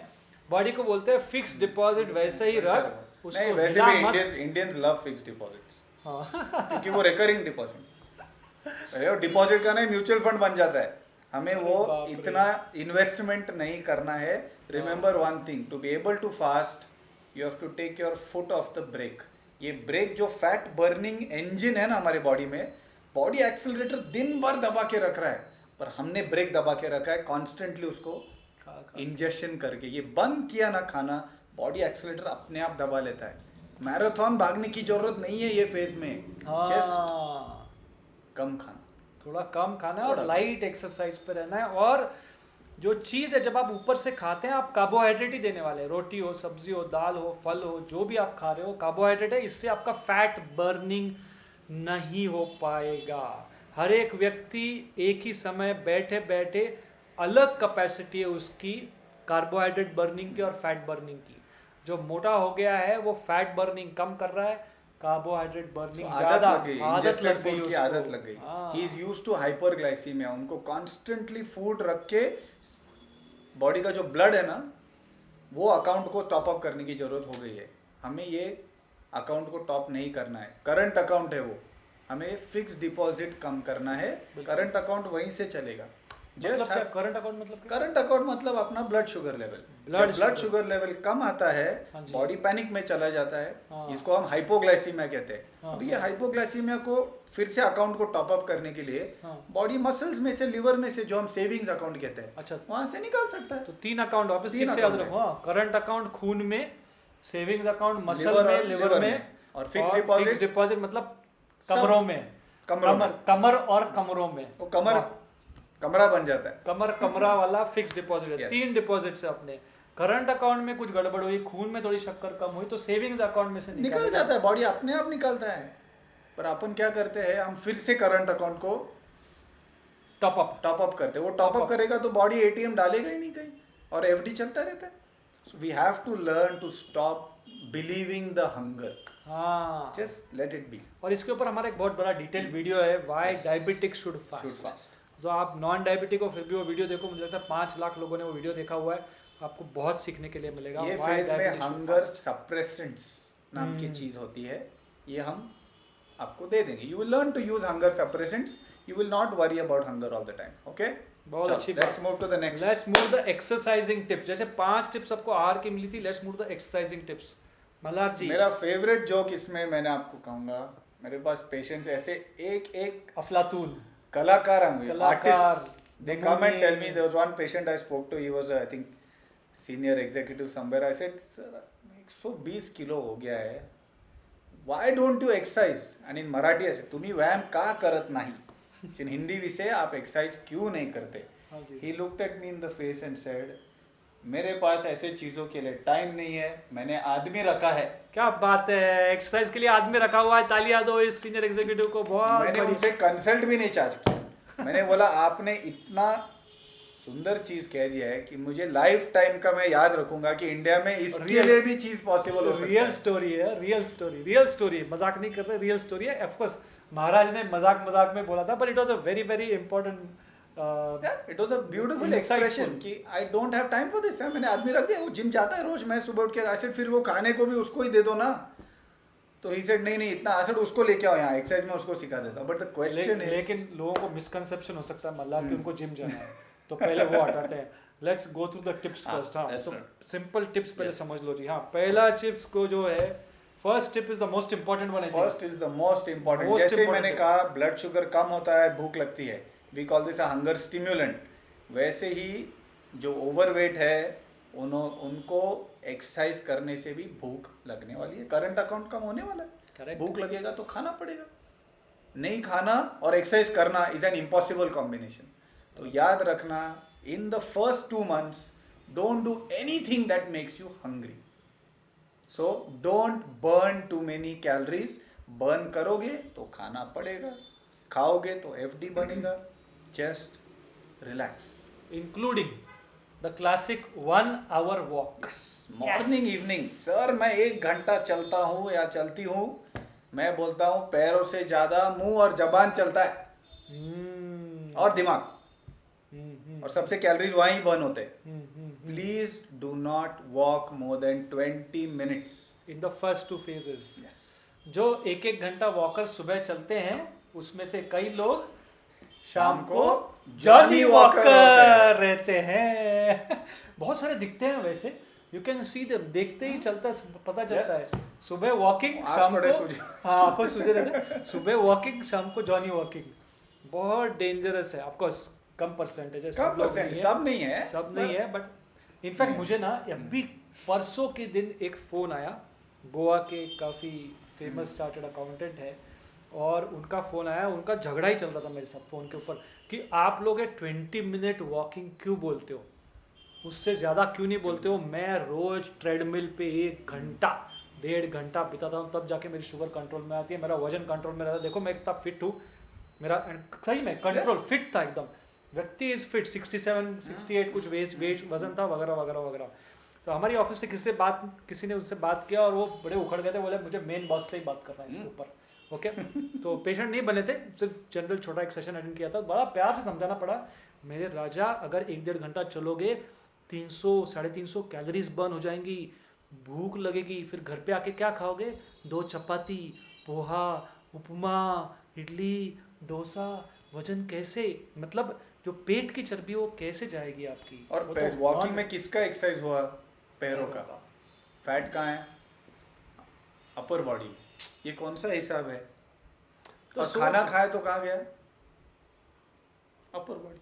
बॉडी को बोलते हैं फिक्स डिपॉजिट वैसे ही रख, नहीं, उसको वैसे हिला भी मत। इंडियंस लव फिक्स डिपॉजिट्स, हाँ। क्योंकि वो रिकरिंग डिपॉजिट, डिपॉजिट का नहीं म्यूचुअल फंड बन जाता है। हमें वो बाप रे। इतना इन्वेस्टमेंट नहीं करना है। Remember one thing, to be able to fast you have to take your foot off the brake. ये ब्रेक जो फैट बर्निंग इंजन है ना हमारे बॉडी में, बॉडी एक्सेलरेटर दिन भर दबा के रख रहा है, पर हमने ब्रेक दबा के रखा है कॉन्स्टेंटली उसको इंजेक्शन करके। ये बंद किया ना खाना, बॉडी एक्सेलरेटर अपने आप दबा लेता है। मैराथन भागने की जरूरत नहीं है ये फेज में, जस्ट हाँ, कम खाना, थोड़ा कम खाना है और थोड़ा। लाइट एक्सरसाइज पे रहना है। और जो चीज़ है, जब आप ऊपर से खाते हैं, आप कार्बोहाइड्रेट ही देने वाले हैं। रोटी हो, सब्जी हो, दाल हो, फल हो, जो भी आप खा रहे हो कार्बोहाइड्रेट है। इससे आपका फैट बर्निंग नहीं हो पाएगा। हर एक व्यक्ति एक ही समय बैठे बैठे अलग कैपेसिटी है उसकी कार्बोहाइड्रेट बर्निंग की और फैट बर्निंग की। जो मोटा हो गया है वो फैट बर्निंग कम कर रहा है, कार्बोहाइड्रेट बर्निंग आदत ज्यादा। लग गई, आदत ingested लग गई food की उसको। आदत लग गई। हाँ। He is used to hyperglycemia. उनको कॉन्स्टेंटली फूड रख के बॉडी का जो ब्लड है ना, वो अकाउंट को टॉप अप करने की जरूरत हो गई है। हमें ये अकाउंट को टॉप नहीं करना है, करंट अकाउंट है वो, हमें फिक्स डिपॉजिट कम करना है। करंट अकाउंट वहीं से चलेगा। मतलब क्या करंट अकाउंट मतलब क्या? करंट अकाउंट मतलब अपना blood sugar level. Blood blood sugar। Sugar level कम आता है, हाँ जी। बॉडी पैनिक में चला जाता है। हाँ। इसको हम हाइपोग्लाइसीमिया कहते हैं। हाँ, अब ये हाइपोग्लाइसीमिया को फिर से अकाउंट को टॉप अप करने के लिए हाँ। बॉडी मसल्स में से, लिवर में से, जो हम सेविंग्स अकाउंट कहते हैं, अच्छा, वहां से निकाल सकता है। तो 3 अकाउंट वापस तीन ठीक से याद account रखो। हाँ, करंट अकाउंट खून में, सेविंग्स अकाउंट मसल Liver में, और लिवर liver में, में। और fixed deposit? फिक्स डिपॉजिट मतलब कमरों में, कमरों में। कमर और कमरों में। वो कमर हाँ, कमरा बन जाता है। कमरा वाला फिक्स डिपॉजिट है। Yes। 3 डिपॉजिट से अपने करंट अकाउंट में कुछ गड़बड़ हुई, खून में थोड़ी शक्कर कम हुई, तो सेविंग्स अकाउंट में से निकल जाता है, बॉडी अपने आप निकालता है। पर अपन क्या करते हैं, हम फिर से करंट अकाउंट को टॉप अप। टॉप अप करते हैं। वो टॉप अप करेगा तो बॉडी एटीएम डालेगा ही नहीं कहीं, और एफडी चलता रहता है। So we have to learn to stop believing the hunger, हाँ, जस्ट लेट इट बी। और इसके ऊपर हमारा एक बहुत बड़ा डिटेल वीडियो है, why Yes। Diabetic should fast. तो आप नॉन डायबिटिक हो फिर भी वो वीडियो देखो। मुझे लगता है 5 लाख लोगों ने वो वीडियो देखा हुआ है। आपको बहुत सीखने के लिए मिलेगा। ये Why फेज में diabetes should hunger fast। Suppressants नाम की चीज होती है, ये हम आपको दे देंगे। You will learn to use hunger suppressants, you will not worry about hunger all the time. Okay, बहुत अच्छी बात। Let's move to the next. Let's move the exercising tips. जैसे 5 टिप्स आपको आहार की मिली थी, let's move the exercising tips. Malhar ji, मेरा फेवरेट जोक इसमें मैंने आपको कहूंगा, मेरे पास पेशेंट्स ऐसे एक एक अफलातून कलाकार होंगे, कलाकार, artist, they come and tell me. नमूने। There was one patient I spoke to, he was I think senior executive somewhere. I said sir 120 kilo हो गया है, व्हाई डोंट यू एक्सरसाइज? आणि इन मराठी असे, तुम्ही व्यायाम का करत नाही? इन हिंदी विषय आप एक्सरसाइज क्यों नहीं करते? हाँ जी। He looked at me in the face and said, मेरे पास ऐसे चीजों के लिए टाइम नहीं है, मैंने आदमी रखा है। क्या बात है, एक्सरसाइज के लिए आदमी रखा हुआ है। तालियां दो इस सीनियर एग्जीक्यूटिव को। बहुत मैंने बड़ी- उनसे कंसल्ट भी नहीं चार्ज किया। मैंने बोला आपने इतना सुंदर चीज कह दिया है कि मुझे लाइफ टाइम का मैं याद रखूंगा कि इंडिया में इसके Real- लिए भी चीज पॉसिबल हो सकता रियल है। स्टोरी है, रियल स्टोरी। मजाक नहीं कर रहे, रियल स्टोरी है। ऑफ कोर्स महाराज ने मजाक में बोला था, but it was a very very important. It was a beautiful Insightful। Expression कि I don't have time for this. मैंने आदमी रख दिया, वो जिम जाता है रोज, मैं सुबह उठ के एसिड, फिर वो खाने को भी उसको ही दे दो ना। तो ही सेड नहीं इतना एसिड उसको लेके आओ यहाँ, एक्सरसाइज में उसको सिखा देता हूँ। बट द क्वेश्चन इज, लेकिन लोगों को मिसकंसेप्शन हो सकता है मल्हार कि उनको जिम जाना है, तो पहले वो हटाते हैं। Let's go through the tips हाँ, फर्स्ट। हाँ, that's तो right। सिंपल टिप्स पहले Yes। समझ लो जी। हाँ, पहला टिप्स को जो है, first tip is the most important one. First is the most important. Most जैसे important मैंने tip। कहा ब्लड शुगर कम होता है, भूख लगती है, we call this a hunger stimulant. वैसे ही जो ओवरवेट है उनको एक्सरसाइज करने से भी भूख लगने वाली है, करंट अकाउंट कम होने वाला है। Correct। भूख लगेगा तो खाना पड़ेगा। नहीं खाना और एक्सरसाइज करना इज एन इम्पॉसिबल कॉम्बिनेशन। तो याद रखना, in the first 2 months don't do anything that makes you hungry. So don't burn too many calories. Burn करोगे तो खाना पड़ेगा, खाओगे तो एफडी बनेगा. Just relax. Including the classic 1 hour walk. Morning evening. Sir मैं 1 घंटा चलता हूँ या चलती हूँ, मैं बोलता हूँ पैरों से ज्यादा मुंह और जबान चलता है और दिमाग, और सबसे कैलोरीज वहीं बर्न होते हैं. Please do not walk more than 20 minutes. In the first 2 phases. जो 1-1 घंटा वॉकर सुबह चलते हैं उसमें से कई लोग शाम को जॉनी वॉकर रहते हैं. बहुत सारे दिखते हैं वैसे. You can see them. देखते ही चलता है, पता चलता है. सुबह वॉकिंग, शाम को हाँ आंखों सूजे रहते हैं. सुबह वॉकिंग, शाम को जॉनी वॉकिंग. बहुत डेंजरस है. ऑफ कोर्स कम परसेंटेज है, सब नहीं है, सब नहीं है. बट इनफैक्ट मुझे ना अभी परसों के दिन एक फ़ोन आया. गोवा के काफ़ी फेमस चार्टर्ड अकाउंटेंट है और उनका फ़ोन आया. उनका झगड़ा ही चल रहा था मेरे साथ फ़ोन के ऊपर कि आप लोग 20 minute वॉकिंग क्यों बोलते हो, उससे ज़्यादा क्यों नहीं बोलते हो. मैं रोज़ ट्रेडमिल पे 1 घंटा 1.5 घंटा बिताता हूँ, तब जाके मेरी शुगर कंट्रोल में आती है, मेरा वजन कंट्रोल में रहता है. देखो मैं इतना फिट हूँ, मेरा सही में कंट्रोल फिट था एकदम. व्यक्ति इज फिट. 67-68 कुछ वेट वजन था वगैरह वगैरह वगैरह. तो हमारी ऑफिस से किसी ने उससे बात किया और वो बड़े उखड़ गए थे. बोले मुझे मेन बॉस से ही बात करना है इसके ऊपर. ओके तो पेशेंट नहीं बने थे, सिर्फ जनरल छोटा एक सेशन अटेंड किया था. बड़ा प्यार से समझाना पड़ा. मेरे राजा अगर 1-1.5 घंटा चलोगे 300-350 कैलोरीज बर्न हो जाएंगी, भूख लगेगी, फिर घर पे आके क्या खाओगे? 2 चपाती, पोहा, उपमा, इडली, डोसा. वजन कैसे, मतलब जो पेट की चर्बी वो कैसे जाएगी आपकी. और वॉकिंग में किसका एक्सरसाइज हुआ? पैरों का. फैट कहाँ है? Upper body. ये कौन सा हिसाब है? तो और खाना खाए तो कहाँ गया? Upper body.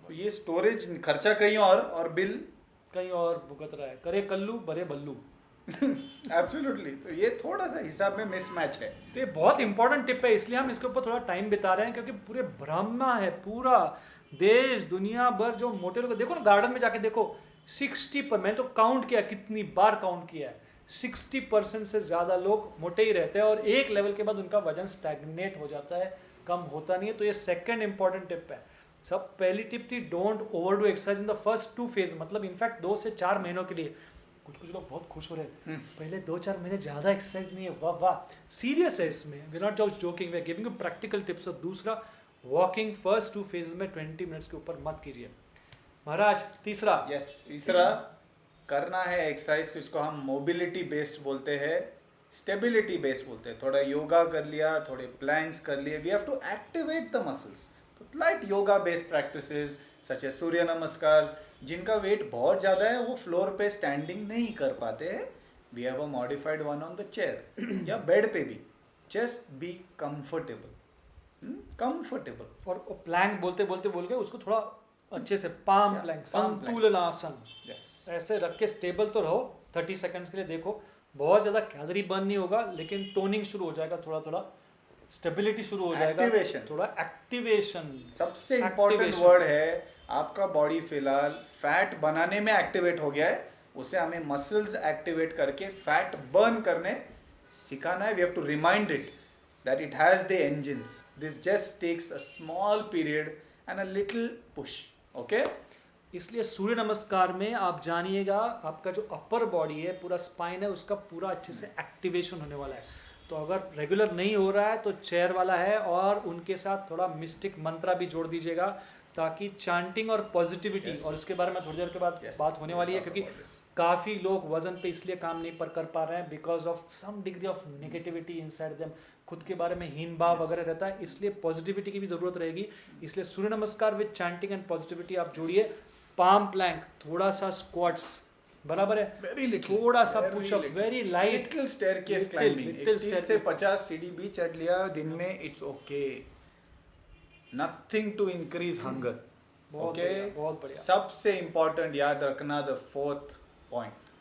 तो ये स्टोरेज खर्चा कहीं और बिल कहीं और भुगत रहा है. करे कल्लू बरे बल्लू. एब्सोल्युटली. तो ये थोड़ा सा हिसाब में मिसमैच है. तो ये बहुत इंपॉर्टेंट टिप है, इसलिए हम इसके ऊपर थोड़ा टाइम बिता रहे हैं, क्योंकि पूरे ब्रह्मा है, पूरा देश दुनिया भर जो मोटे लोग. देखो ना गार्डन में जाके देखो, 60 पर, मैं तो काउंट किया, कितनी बार काउंट किया है, 60% से ज़्यादा लोग मोटे ही रहते हैं और एक लेवल के बाद उनका वजन स्टैग्नेट हो जाता है, कम होता नहीं है. तो ये सेकंड इंपॉर्टेंट टिप है. सब पहली टिप थी don't over do exercise in the first 2 phase. मतलब इनफैक्ट 2 से 4 महीनों के लिए. कुछ लोग बहुत खुश हो रहे हैं, पहले 2-4 महीने ज़्यादा एक्सरसाइज नहीं है, वाह वाह. सीरियस है इसमें, we not just joking, we are giving you practical tips. और दूसरा, वॉकिंग फर्स्ट 2 फेज में 20 मिनट्स के ऊपर मत कीजिए. महाराज तीसरा. तीसरा करना है एक्सरसाइज, इसको हम मोबिलिटी बेस्ड बोलते हैं, स्टेबिलिटी बेस्ड बोलते हैं. थोड़ा योगा कर लिया, थोड़े प्लैंक्स कर लिए. We have to activate the muscles. तो light yoga based practices such as Surya Namaskar. जिनका वेट बहुत ज़्यादा है वो फ्लोर पे स्टैंडिंग नहीं कर पाते हैं, we have a modified one on the chair या बेड पे भी. Just be comfortable. और प्लैंक बोलते बोल के उसको थोड़ा अच्छे से पाम प्लैंक, संतुलन आसन. ऐसे रख के स्टेबल तो रहो 30 सेकंड्स के लिए. देखो बहुत ज़्यादा कैलोरी बर्न नहीं होगा, लेकिन टोनिंग शुरू हो जाएगा, थोड़ा थोड़ा स्टेबिलिटी शुरू हो जाएगा, थोड़ा एक्टिवेशन. सबसे इंपॉर्टेंट वर्ड है. आपका बॉडी फिलहाल फैट बनाने में एक्टिवेट हो गया है, उसे हमें मसल्स एक्टिवेट करके फैट बर्न करने सिखाना है. We have to remind it that it has the engines. This just takes a small period and a little push. Okay? इसलिए सूर्य नमस्कार में आप जानिएगा आपका जो अपर बॉडी है, पूरा स्पाइन है, उसका पूरा अच्छे से एक्टिवेशन होने वाला है. तो अगर रेगुलर नहीं हो रहा है तो चेयर वाला है, और उनके साथ थोड़ा मिस्टिक मंत्रा भी जोड़ दीजिएगा, ताकि चांटिंग और पॉजिटिविटी. और इसके बारे में थोड़ी देर के बाद बात होने वाली है, क्योंकि काफ़ी लोग वजन पे इसलिए काम नहीं कर पा रहे हैं because of some degree of negativity inside them. खुद के बारे में हीन भाव वगैरह रहता है, इसलिए पॉजिटिविटी की भी ज़रूरत रहेगी. इसलिए सूर्य नमस्कार विद चैंटिंग एंड पॉजिटिविटी आप जोड़िए. पाम प्लैंक, थोड़ा सा स्क्वाट्स, बराबर है, वेरी लिटिल, थोड़ा सा pushup, very light, little staircase climbing. 30 से 50 सीढ़ी भी चढ़ लिया दिन में, it's okay. Nothing to increase hunger. Okay, बहुत बढ़िया. सबसे इंपॉर्टेंट याद रखना, the 4th point,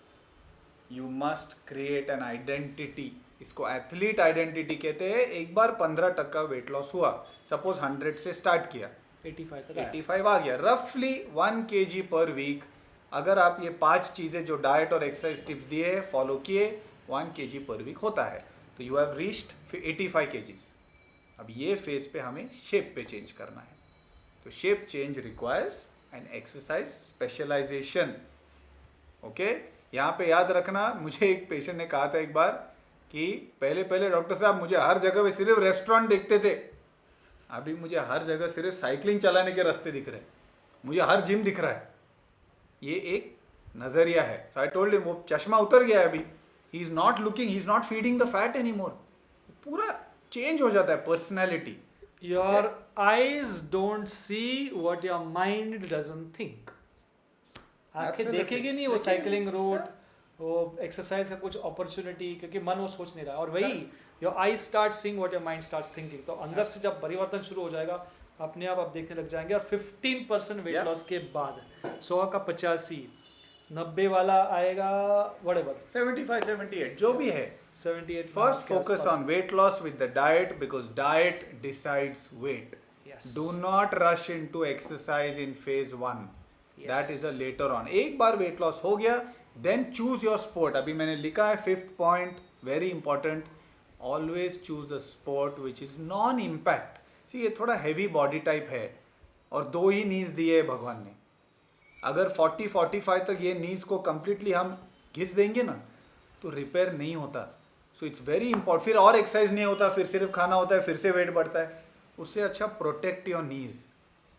you must create an identity. इसको एथलीट आइडेंटिटी कहते हैं. एक बार 15% वेट लॉस हुआ, सपोज 100 से स्टार्ट किया, 85 आ गया, रफली 1 kg पर वीक. अगर आप ये 5 चीज़ें जो डाइट और एक्सरसाइज टिप्स दिए फॉलो किए, 1 kg पर वीक होता है, तो यू हैव रीच्ड 85 kgs। अब ये फेज पे हमें शेप पे चेंज करना है, तो shape change requires an exercise specialization. Okay, यहाँ पे याद रखना, मुझे एक पेशेंट ने कहा था एक बार कि पहले पहले डॉक्टर साहब मुझे हर जगह पे सिर्फ रेस्टोरेंट दिखते थे, अभी मुझे हर जगह सिर्फ साइकिलिंग चलाने के रास्ते दिख रहे हैं, मुझे हर जिम दिख रहा है। ये एक नजरिया है। सो आई टोल्ड हिम, वो चश्मा उतर गया है अभी, he is not looking, he is not feeding the fat any more. पूरा चेंज हो जाता है personality. Your eyes don't see what your mind doesn't think. आंखें Absolutely. देखेगी नहीं वो देखेगी साइकिलिंग नहीं। रूट, वो एक्सरसाइज का कुछ अपॉर्चुनिटी, क्योंकि मन वो सोच नहीं रहा। और वही your I start seeing what your mind starts thinking. तो अंदर से जब परिवर्तन शुरू हो जाएगा, अपने आप देखने लग जाएंगे। और 15% वेट Yeah. लॉस के बाद 100 का 85, 90 वाला आएगा, व्हाटएवर 75 78 जो भी है। 78। First focus on weight loss with the diet, because diet decides weight. Yes. Do not rush into exercise in phase 1. Yes. That is a later on. एक बार weight loss हो गया, then choose your sport. अभी मैंने लिखा है 5th point, very important. Always choose a sport which is non-impact. See, ये थोड़ा heavy body type है और 2 ही knees दिए है भगवान ने। अगर 40-45 तक ये knees को completely हम घिस देंगे ना, तो रिपेयर नहीं होता। So it's very important. फिर और एक्सरसाइज नहीं होता, फिर सिर्फ खाना होता है, फिर से वेट बढ़ता है। उससे अच्छा protect your knees,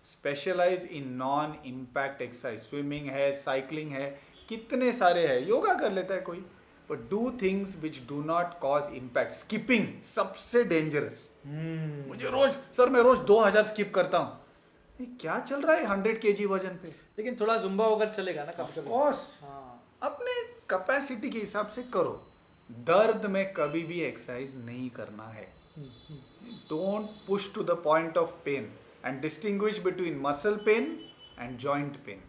specialize in non impact exercise. Swimming है, साइकिलिंग है, कितने सारे हैं, योगा कर लेता है कोई, but do things which do not cause impact. Skipping सबसे डेंजरस। मुझे रोज, सर मैं रोज 2000 स्किप करता हूँ, ये क्या चल रहा है 100 kg वजन पे? लेकिन थोड़ा जुम्बा वगैरह चलेगा ना कभी कभी। कोर्स हाँ। अपने कैपेसिटी के हिसाब से करो। दर्द में कभी भी एक्सरसाइज नहीं करना है। Don't push to the point of pain and distinguish between muscle pain and joint pain.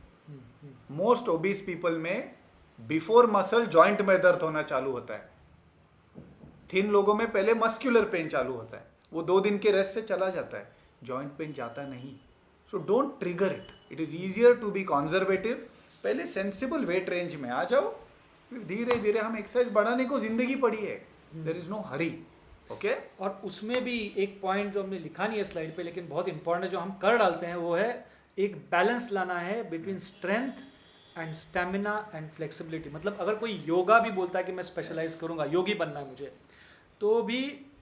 Most obese people में बिफोर मसल जॉइंट में दर्द होना चालू होता है। थिन लोगों में पहले मस्कुलर पेन चालू होता है, वो 2 दिन के रेस्ट से चला जाता है, जॉइंट पेन जाता नहीं। So don't trigger it, it is easier to be conservative. पहले सेंसिबल वेट रेंज में आ जाओ, फिर धीरे धीरे हम एक्सरसाइज बढ़ाने को जिंदगी पड़ी है। There is no hurry. Okay, और उसमें भी एक पॉइंट जो हमने लिखा नहीं है स्लाइड पे, लेकिन बहुत इंपॉर्टेंट है, जो हम कर डालते हैं, वो है एक बैलेंस लाना है between strength and stamina and flexibility. मतलब अगर कोई योगा भी बोलता है कि मैं स्पेशलाइज करूंगा, योगी बनना है मुझे, तो भी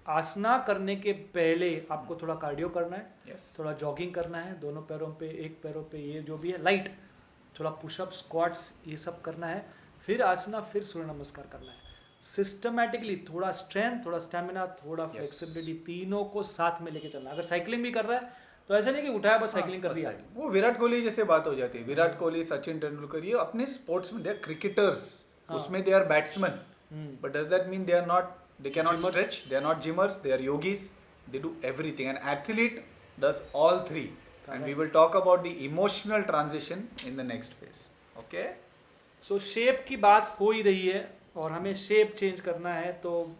आसना करने के पहले आपको थोड़ा कार्डियो करना है, yes. थोड़ा जॉगिंग करना है, दोनों पैरों पे, एक पैरों पे, ये जो भी है लाइट, थोड़ा पुशअप, स्क्वाट्स, ये सब करना है, फिर आसना, फिर सूर्य नमस्कार करना है। सिस्टमैटिकली थोड़ा स्ट्रेंथ, थोड़ा स्टेमिना, थोड़ा फ्लेक्सिबिलिटी, तीनों को साथ में लेके चलना। अगर साइकिलिंग भी कर रहा है तो ऐसा नहीं कि उठाया बस साइकिलिंग कर दिया। वो विराट कोहली जैसे बात हो जाती है। विराट कोहली, सचिन तेंदुलकर, ये अपने स्पोर्ट्स में दे आर क्रिकेटर्स, उसमें they are batsmen, but does that mean they are not, they cannot stretch, they are not gymmers, they are yogis, they do everything. An athlete does all 3, and we will talk about the emotional transition in the next phase. Okay, so shape की बात हो ही रही है और हमें shape change करना है, तो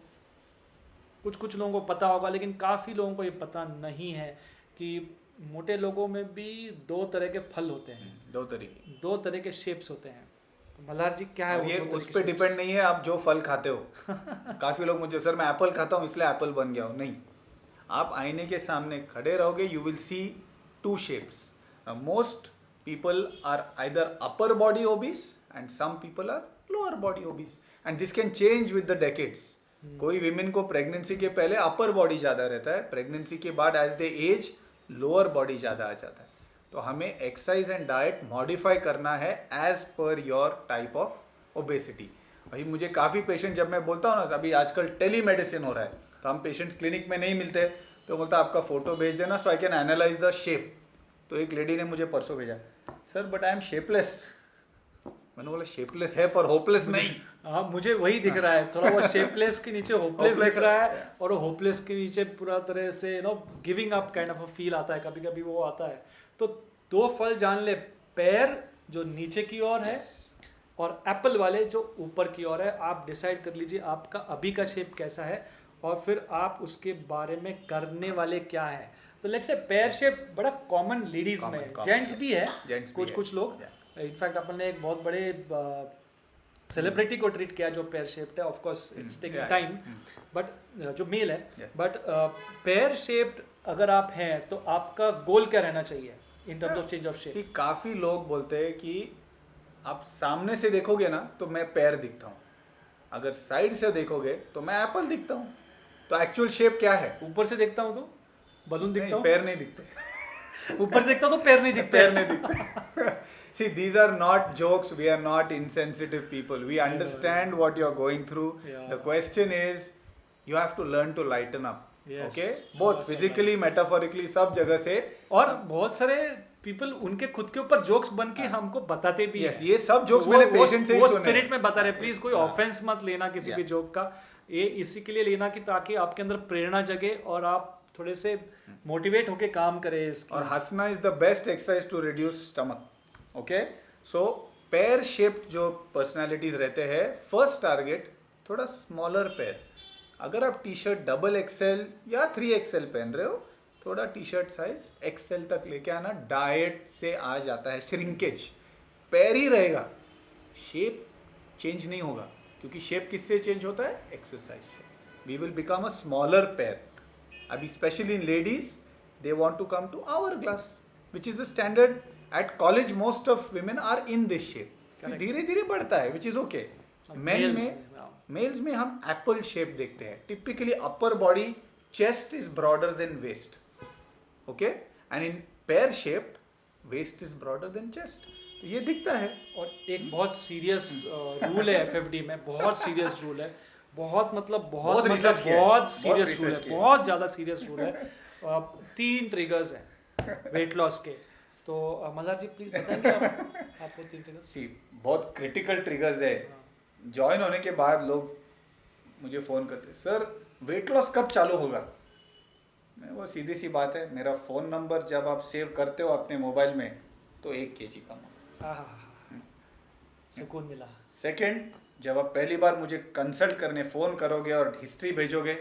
कुछ लोगों को पता होगा, लेकिन काफ़ी लोगों को ये पता नहीं है कि मोटे लोगों में भी 2 तरह के फल होते हैं, 2 तरह के शेप्स होते हैं। तो मल्हार जी क्या है वो? ये उस पर डिपेंड नहीं है आप जो फल खाते हो। काफ़ी लोग मुझे, सर मैं एप्पल खाता हूँ इसलिए एप्पल बन गया हूँ, नहीं। आप आईने के सामने खड़े रहोगे, you will see 2 shapes. Most people are either upper body obese and some people are lower body obese, and this can change with the decades. कोई विमेन को प्रेगनेंसी के पहले अपर बॉडी ज़्यादा रहता है, प्रेगनेंसी के बाद as they age lower body ज़्यादा आ जाता है। तो हमें एक्सरसाइज एंड डाइट मॉडिफाई करना है as per your type of obesity. भाई मुझे काफ़ी पेशेंट, जब मैं बोलता हूँ ना, अभी आजकल टेली मेडिसिन हो रहा है, तो हम पेशेंट्स क्लिनिक में नहीं मिलते, तो बोलता आपका फ़ोटो भेज देना so I can analyse the shape. तो एक लेडी ने मुझे परसों भेजा, sir but I am shapeless. मैंने बोला शेपलेस है पर होपलेस नहीं। हाँ, मुझे वही दिख रहा है, थोड़ा वो शेपलेस के नीचे होपलेस दिख रहा है, और वो होपलेस के नीचे पूरा तरह से giving up kind of a feel आता है, कभी कभी वो आता है। तो 2 फल जान ले, पैर जो नीचे की ओर है और एप्पल वाले जो ऊपर की ओर है। आप डिसाइड कर लीजिए आपका अभी का शेप कैसा है, और फिर आप उसके बारे में करने वाले क्या है। तो लेट्स से पैर शेप बड़ा कॉमन लेडीज में, जेंट्स भी है, कुछ लोग। इनफैक्ट अपन ने एक बहुत बड़े सेलिब्रिटी को ट्रीट किया जो पेयर शेप्ड है, of course it's taking time, but जो मेल है, बट पेयर शेप्ड अगर आप हैं तो आपका गोल क्या रहना चाहिए in terms of change of shape? काफी लोग बोलते हैं कि आप सामने से देखोगे ना तो मैं पैर दिखता हूँ, अगर साइड से देखोगे तो मैं एप्पल दिखता हूँ। तो एक्चुअल शेप क्या है? ऊपर से देखता हूँ तो बलून दिखता हूँ, पैर नहीं दिखते। ऊपर से देखता हूँ तो पैर नहीं दिखते। पैर नहीं दिखते। See, these are not jokes. We are not insensitive people. We understand what you are going through. Yeah. The question is, you have to learn to lighten up. Yes. Okay? Both physically, metaphorically, सब जगह से। और बहुत सारे people उनके खुद के ऊपर जोक्स बन के हमको बताते भी Yes, हैं। ये सब jokes मैंने patient से ही वो सुने। स्पिरिट में बता रहे, प्लीज कोई ऑफेंस मत लेना किसी भी जोक का, ये इसी के लिए लेना कि ताकि आपके अंदर प्रेरणा जगे और आप थोड़े से मोटिवेट होके काम करें इसकी। और हंसना is the best exercise to reduce stomach. Okay, so पैर शेप्ड जो पर्सनालिटीज रहते हैं, फर्स्ट टारगेट थोड़ा स्मॉलर पैर। अगर आप टी शर्ट डबल एक्सएल या 3XL पहन रहे हो, थोड़ा टी शर्ट साइज XL तक लेके आना। डाइट से आ जाता है श्रिंकेज, पैर ही रहेगा, शेप चेंज नहीं होगा, क्योंकि शेप किससे चेंज होता है? एक्सरसाइज से। We will become a smaller pear. अभी specially in ladies, they want to come to hourglass which is the standard. At college most of women are in this shape. धीरे धीरे बढ़ता है, which is okay. Mails में हम Apple shape देखते हैं। Typically upper body, chest is broader than waist. Okay, and in pear shape waist is broader than chest. तो ये दिखता है। और एक बहुत सीरियस रूल है FFD में, बहुत सीरियस रूल है, बहुत मतलब बहुत research किया है, बहुत सीरियस रूल research है, किया है। बहुत ज़्यादा सीरियस रूल है। 3 ट्रिगर्स हैं वेट लॉस के, तो मल्हार जी प्लीज बताएंगे आपको 3 ट्रिगर्स? सी, बहुत क्रिटिकल ट्रिगर्स है। ज्वाइन होने के बाद लोग मुझे फ़ोन करते हैं, सर वेट लॉस कब चालू होगा? मैं, वो सीधी सी बात है, मेरा फ़ोन नंबर जब आप सेव करते हो अपने मोबाइल में तो 1 kg कम होगा। सुकून मिला। सेकंड, जब आप पहली बार मुझे कंसल्ट करने फ़ोन करोगे और हिस्ट्री भेजोगे,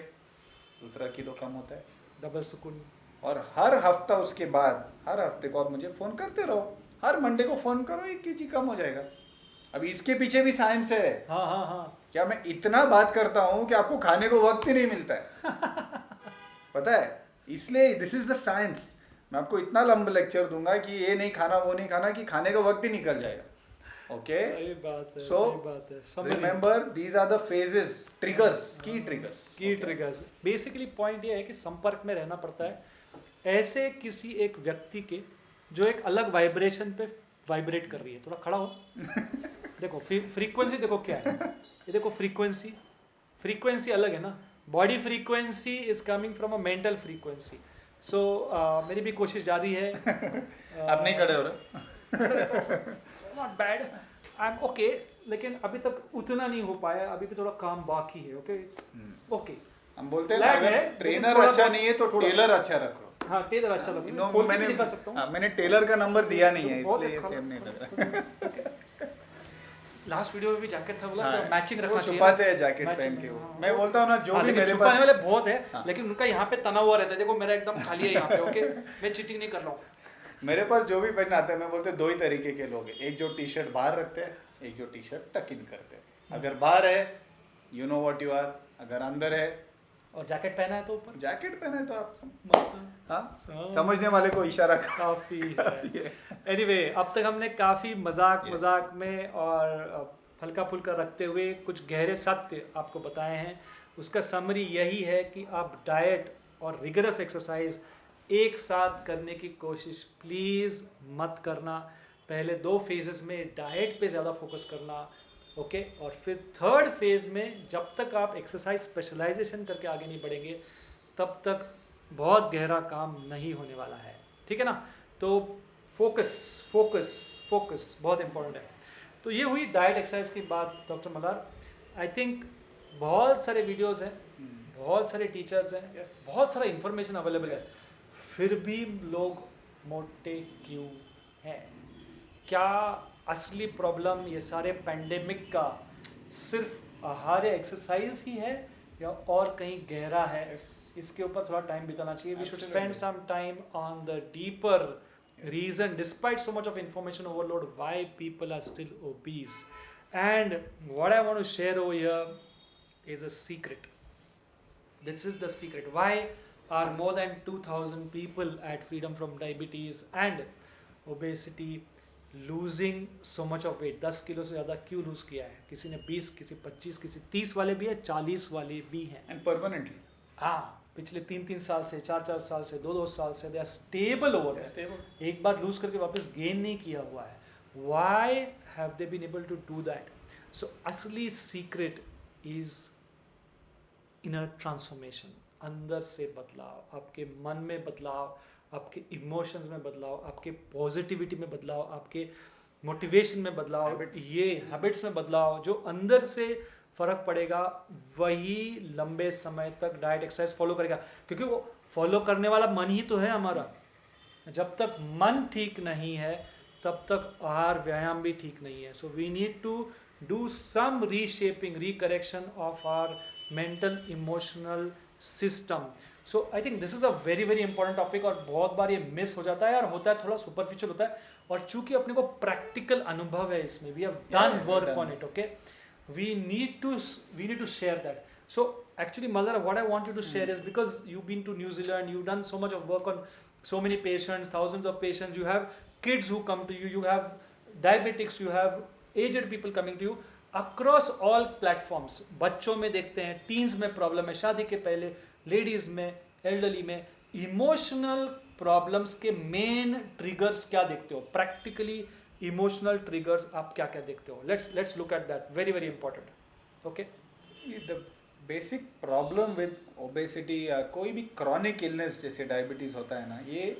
दूसरा किलो कम होता है। डबल सुकून। और हर हफ्ता उसके बाद, हर हफ्ते को आप मुझे फ़ोन करते रहो, हर मंडे को फ़ोन करो, 1 kg कम हो जाएगा। अब इसके पीछे भी साइंस है। हाँ हाँ हाँ। क्या मैं इतना बात करता हूँ कि आपको खाने को वक्त ही नहीं मिलता है। पता है, इसलिए दिस इज द साइंस। मैं आपको इतना लंबा लेक्चर दूंगा कि ये नहीं खाना वो नहीं खाना कि खाने का वक्त ही निकल जाएगा। ओके, सही बात है, So, सही बात है। समझ रही हूँ। Remember these are the phases, triggers, key triggers. Key triggers. Basically point ये है कि संपर्क में रहना पड़ता है ऐसे किसी एक व्यक्ति के जो एक अलग वाइब्रेशन पे वाइब्रेट कर रही है। थोड़ा खड़ा हो। देखो फ्रीक्वेंसी देखो क्या है, ये देखो फ्रीक्वेंसी अलग है ना। Body frequency is coming from a mental frequency. So मेरी भी कोशिश जारी है। आप नहीं खड़े हो रहे। Not bad, I am okay, लेकिन अभी तक उतना नहीं हो पाया, अभी भी थोड़ा काम बाकी है। Okay, it's okay. हम बोलते हैं Lag अगर है, ट्रेनर लेकिन थोड़ा अच्छा बहुत- नहीं है तो थोड़ा- टेलर अच्छा रखो। हाँ, टेलर अच्छा लग You रहा know, है। दिखा सकता हूँ। मैंने टेलर का नंबर दिया नहीं है, बहुत इसलिए अच्छा सेम नहीं लग रहा। लास्ट वीडियो में भी जैकेट था, बोला हाँ, मैचिंग वो रखना चाहिए। छुपाते हैं जैकेट Matching, पहन के वो। हाँ, मैं बोलता हूँ ना, जो हाँ, भी लेकिन मेरे छुपाने पास, वाले बहुत है, हाँ। लेकिन उनका यहाँ पे तना हुआ रहता है। देखो मेरा एकदम खाली है यहाँ पे। ओके, मैं चीटिंग नहीं कर रहा हूँ। मेरे पास जो भी पहनना आता है, मैं बोलते 2 ही तरीके के लोग हैं। एक जो टी शर्ट बाहर रखते हैं, एक जो टी शर्ट टक इन करते हैं। अगर बाहर है, you know what you are. अगर अंदर है, और जैकेट पहना है तो ऊपर जैकेट पहना है तो आप, मस्त। हाँ, समझने वाले को इशारा कर। काफी एनीवे, अब तक हमने काफी मजाक Yes. मजाक में और हल्का फुल्का रखते हुए कुछ गहरे सत्य आपको बताए हैं। उसका समरी यही है कि आप डाइट और रिगरस एक्सरसाइज एक साथ करने की कोशिश प्लीज़ मत करना। पहले 2 फेजेस में डाइट पे ज़्यादा फोकस करना, ओके, और फिर 3rd फेज में जब तक आप एक्सरसाइज स्पेशलाइजेशन करके आगे नहीं बढ़ेंगे तब तक बहुत गहरा काम नहीं होने वाला है। ठीक है ना? तो फोकस फोकस फोकस बहुत इंपॉर्टेंट है। तो ये हुई डाइट एक्सरसाइज की बात डॉक्टर मल्हार। आई थिंक बहुत सारे वीडियोस हैं, बहुत सारे टीचर्स हैं, Yes. बहुत सारा इंफॉर्मेशन अवेलेबल है, Yes. फिर भी लोग मोटे क्यों हैं? क्या असली प्रॉब्लम ये सारे पैंडेमिक का सिर्फ आहार या एक्सरसाइज ही है या और कहीं गहरा है? Yes. इसके ऊपर थोड़ा टाइम बिताना चाहिए। We should Absolutely. Spend some time on the deeper reason, despite so much of information overload, why people are still obese. And what I want to share over here is a secret. This is the secret. Why are more than 2000 people at Freedom from Diabetes and Obesity losing so much of weight? 10 kilo से ज़्यादा क्यों loose किया है? किसी ने 20, किसी 25, किसी 30 वाले भी है, 40 वाले भी हैं. एंड परमानेंटली हाँ, पिछले 3-3 साल से, 4-4 साल से, 2-2 साल से they are stable over there. एक बार लूज करके वापस गेन नहीं किया हुआ है. Why have they been able to do that? So असली सीक्रेट इज इनर ट्रांसफॉर्मेशन. अंदर से बदलाव, आपके मन में बदलाव, आपके इमोशंस में बदलाव, आपके पॉजिटिविटी में बदलाव, आपके मोटिवेशन में बदलाव, ये हैबिट्स में बदलाव, जो अंदर से फर्क पड़ेगा, वही लंबे समय तक डाइट एक्सरसाइज फॉलो करेगा. क्योंकि वो फॉलो करने वाला मन ही तो है हमारा. जब तक मन ठीक नहीं है तब तक आहार व्यायाम भी ठीक नहीं है. So we need to do some reshaping, recorrection of our mental emotional system. So I think this is a very very important topic. और बहुत बार ये मिस हो जाता है और होता है थोड़ा सुपरफिशियल होता है. और चूंकि अपने को प्रैक्टिकल अनुभव है इसमें, we have done work on it. Okay, we need to share that. So actually Malhar, what I wanted to share is, because you've been to New Zealand, you've done so much of work on so many patients, thousands of patients, you have kids who come to you, you have diabetics, you have aged people coming to you across all platforms. बच्चों में देखते हैं, teens में problem है, शादी के पहले, ladies में, एल्डरली में. इमोशनल प्रॉब्लम्स के मेन ट्रिगर्स क्या देखते हो प्रैक्टिकली? इमोशनल ट्रिगर्स आप क्या क्या देखते हो? Let's look at that. Very very important. Okay, the basic problem with obesity या कोई भी क्रॉनिक इलनेस जैसे डायबिटीज होता है ना, ये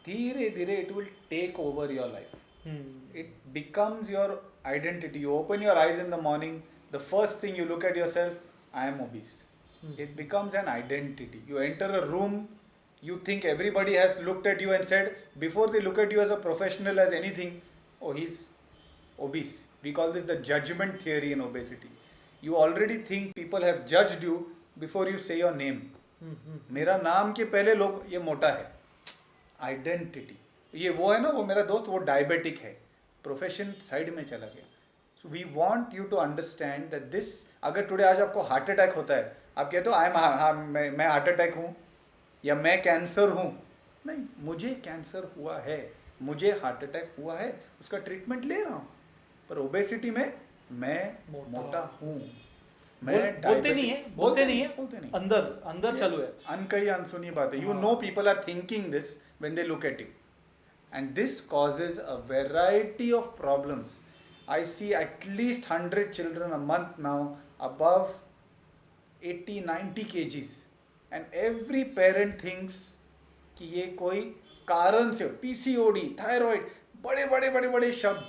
धीरे धीरे it will take over your life. It becomes your identity. You open your eyes in the morning, the first thing you look at yourself, I am obese. It becomes an identity. You enter a room, you think everybody has looked at you and said, before they look at you as a professional, as anything, oh, he's obese. We call this the judgment theory in obesity. You already think people have judged you before you say your name. मेरा नाम के पहले लोग, ये मोटा है. Identity. ये वो है ना, वो मेरा दोस्त, वो डायबिटिक है. प्रोफेशन साइड में चला गया. So we want you to understand that this, अगर टुडे आज आपको हार्ट अटैक होता है, आप कहते हो मैं हार्ट अटैक हूँ या मैं कैंसर हूँ. नहीं, मुझे कैंसर हुआ है, मुझे हार्ट अटैक हुआ है, उसका ट्रीटमेंट ले रहा हूँ. पर ओबेसिटी में मैं मोटा हूँ. मैं बोलते नहीं है अंदर चालू है. अनकही अनसुनी बात है. You know people are thinking this when they look at you, and this causes a variety of problems. I see at least 100 children a month now above 80-90 kgs, and every parent thinks कि ये कोई कारण से, PCOD, thyroid, बड़े बड़े बड़े बड़े शब्द,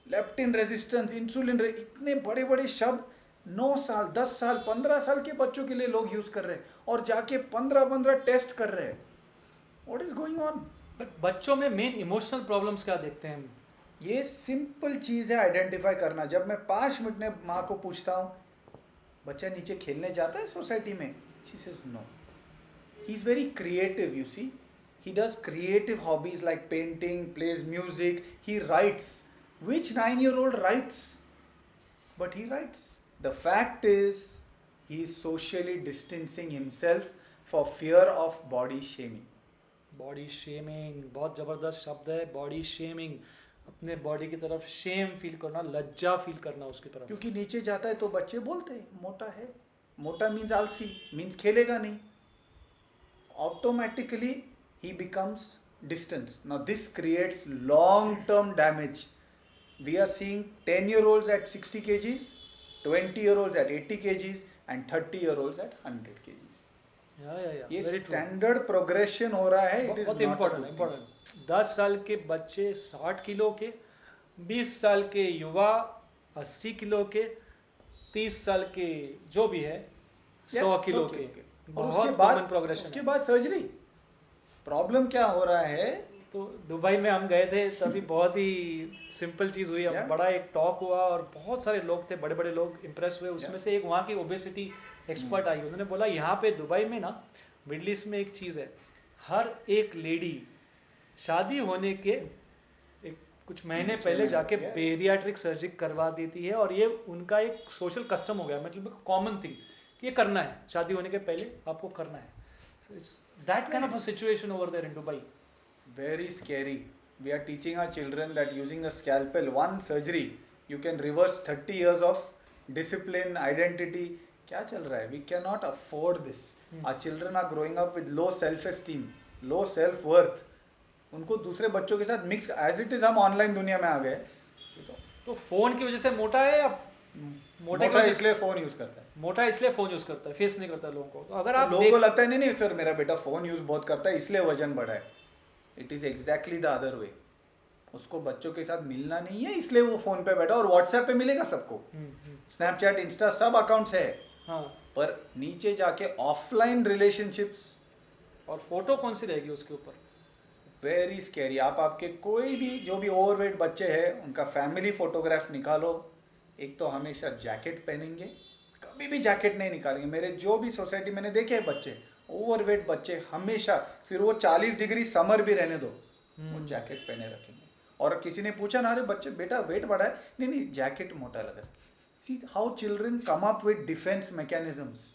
लेप्टिन रेजिस्टेंस, इंसुलिन, इतने बड़े बड़े शब्द 9 साल 10 साल 15 साल के बच्चों के लिए लोग यूज कर रहे हैं और जाके 15 टेस्ट कर रहे हैं. What is going on? But बच्चों में मेन इमोशनल प्रॉब्लम्स क्या देखते हैं? ये सिंपल चीज़ है आइडेंटिफाई करना. जब मैं 5 मिनट में माँ को पूछता हूँ, बच्चा नीचे खेलने जाता है सोसाइटी में, she says no. He is very creative. You see, he does creative hobbies like painting, plays music, he writes. Which 9-year-old writes? But he writes. The fact is he is socially distancing himself for fear of body shaming. Body shaming बहुत ज़बरदस्त शब्द है. Body shaming, अपने body की तरफ Shem feel करना, लज्जा feel करना उसकी तरफ. क्योंकि नीचे जाता है तो बच्चे बोलते हैं मोटा है. मोटा मीन्स आलसी, मीन्स खेलेगा नहीं. ऑटोमेटिकली ही becomes distance. Now this creates long term damage. We are seeing 10-year-olds at 60 kgs, 20-year-olds at 80 kgs and 30-year-olds at 100 kgs. ये स्टैंडर्ड प्रोग्रेशन हो रहा है. इट इज बहुत इम्पोर्टेंट. 10 साल के बच्चे 60 किलो के, 20 साल के युवा 80 किलो के, 30 साल के जो भी है 100 किलो के. और उसके बाद प्रोग्रेशन, उसके बाद सर्जरी. प्रॉब्लम क्या हो रहा है? तो दुबई में हम गए थे, तभी बहुत ही सिंपल चीज़ हुई. हम बड़ा एक टॉक हुआ और बहुत सारे लोग थे, बड़े बड़े लोग इम्प्रेस हुए. उसमें से एक वहाँ की ओबेसिटी एक्सपर्ट आई. उन्होंने बोला यहाँ पे दुबई में ना, मिडल ईस्ट में एक चीज़ है, हर एक लेडी शादी होने के कुछ महीने छह पहले महीने जाके किया है। बेरियाट्रिक सर्जरी करवा देती है, और ये उनका एक सोशल कस्टम हो गया, मतलब कॉमन थिंग कि ये करना है, शादी होने के पहले आपको करना है. That kind of a situation over there in Dubai. Very scary. We are teaching our children that using a scalpel, one surgery, you can reverse 30 years of discipline, identity. क्या चल रहा है? We cannot afford this. Our children are growing up with low self-esteem, low self-worth. उनको दूसरे बच्चों के साथ mix as it is हम ऑनलाइन दुनिया में आ गए. तो फोन की वजह से मोटा है, या मोटे की मोटा वजह से इसलिए फोन यूज करता है. मोटा इसलिए फोन यूज करता है, फेस नहीं करता लोगों को. तो अगर आप लोगों को लगता है नहीं नहीं सर मेरा बेटा फोन यूज बहुत करता है इसलिए वजन बढ़ा है. It is exactly the other way. उसको बच्चों के साथ मिलना नहीं है इसलिए वो फोन पे बैठा. और व्हाट्सएप पे मिलेगा सबको, स्नैपचैट, इंस्टा सब अकाउंट्स है, हाँ, पर नीचे जाके ऑफलाइन रिलेशनशिप्स और फोटो कौन सी रहेगी उसके ऊपर. Very scary. आप आपके कोई भी जो भी ओवरवेट बच्चे हैं उनका फैमिली फोटोग्राफ निकालो. एक तो हमेशा जैकेट पहनेंगे, कभी भी जैकेट नहीं निकालेंगे. मेरे जो भी सोसाइटी मैंने देखे हैं बच्चे, ओवरवेट बच्चे हमेशा, फिर वो 40 डिग्री समर भी रहने दो, वो जैकेट पहने रखेंगे. और किसी ने पूछा ना, अरे बच्चे बेटा वेट बढ़ा है, नहीं नहीं जैकेट मोटा लगा. See how children come up with defence mechanisms.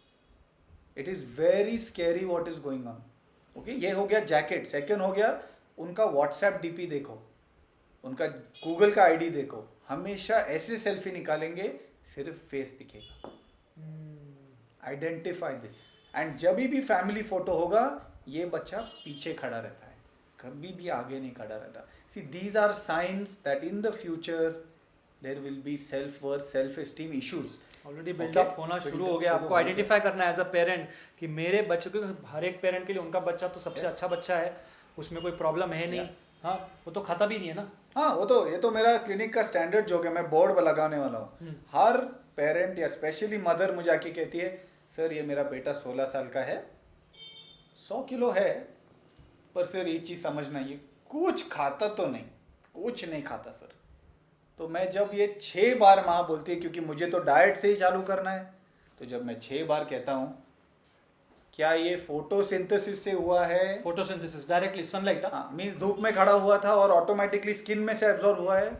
It is very scary what is going on. Okay, ये हो गया जैकेट. सेकंड हो गया उनका व्हाट्सएप डीपी देखो, उनका गूगल का आईडी देखो. हमेशा ऐसे सेल्फी निकालेंगे सिर्फ फेस दिखेगा. Identify this. एंड जब भी फैमिली फोटो होगा ये बच्चा पीछे खड़ा रहता है, कभी भी आगे नहीं खड़ा रहता. See these are science that in the future there will be self worth, self esteem issues. Already buildup होना शुरू हो गया. आपको आइडेंटिफाई करना है एज अ पेरेंट कि मेरे बच्चे को, हर एक पेरेंट के लिए उनका बच्चा तो सबसे अच्छा बच्चा है, उसमें कोई प्रॉब्लम है नहीं. हाँ, वो तो खाता भी नहीं है ना. हाँ, वो तो ये तो मेरा क्लिनिक का स्टैंडर्ड जो है, मैं बोर्ड लगाने वाला हूँ. हर पेरेंट या स्पेशली मदर मुझे आके कहती है सर ये मेरा बेटा 16 साल का है, 100 किलो है, पर सर एक चीज़ समझना, ये कुछ खाता तो नहीं, कुछ नहीं खाता सर. तो मैं जब ये 6 बार माँ बोलती है, क्योंकि मुझे तो डाइट से ही चालू करना है, तो जब मैं 6 बार कहता हूँ क्या ये फोटोसिंथेसिस से हुआ है, फोटोसिंथेसिस डायरेक्टली सनलाइट. हाँ, मीन्स धूप में खड़ा हुआ था और ऑटोमेटिकली स्किन में से एब्जॉर्ब हुआ है.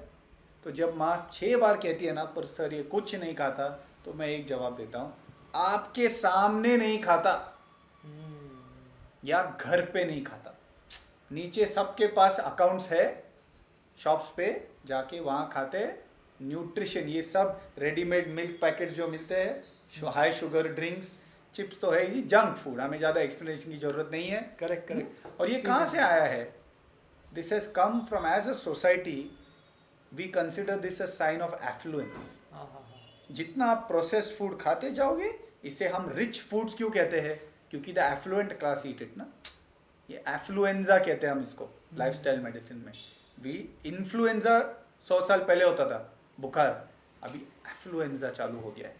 तो जब माँ 6 बार कहती है ना पर सर ये कुछ नहीं खाता, तो मैं एक जवाब देता हूँ, आपके सामने नहीं खाता या घर पे नहीं खाता. नीचे सबके पास अकाउंट्स है, शॉप्स पे जाके वहाँ खाते. न्यूट्रिशन, ये सब रेडीमेड मिल्क पैकेट जो मिलते हैं, हाई शुगर ड्रिंक्स, चिप्स तो है ही, जंक फूड, हमें ज़्यादा एक्सप्लेनेशन की जरूरत नहीं है. करेक्ट. और ये कहाँ से आया है? This has come from, as a society we consider this a sign of affluence. जितना आप प्रोसेस्ड फूड खाते जाओगे, इसे हम रिच फूड्स क्यों कहते हैं? क्योंकि the affluent class eat it ना. ये एफ्लुएंजा कहते हैं हम इसको लाइफस्टाइल मेडिसिन में. वी इन्फ्लुएंजा 100 साल पहले होता था, बुखार, अभी एफ्लुएंजा चालू हो गया है.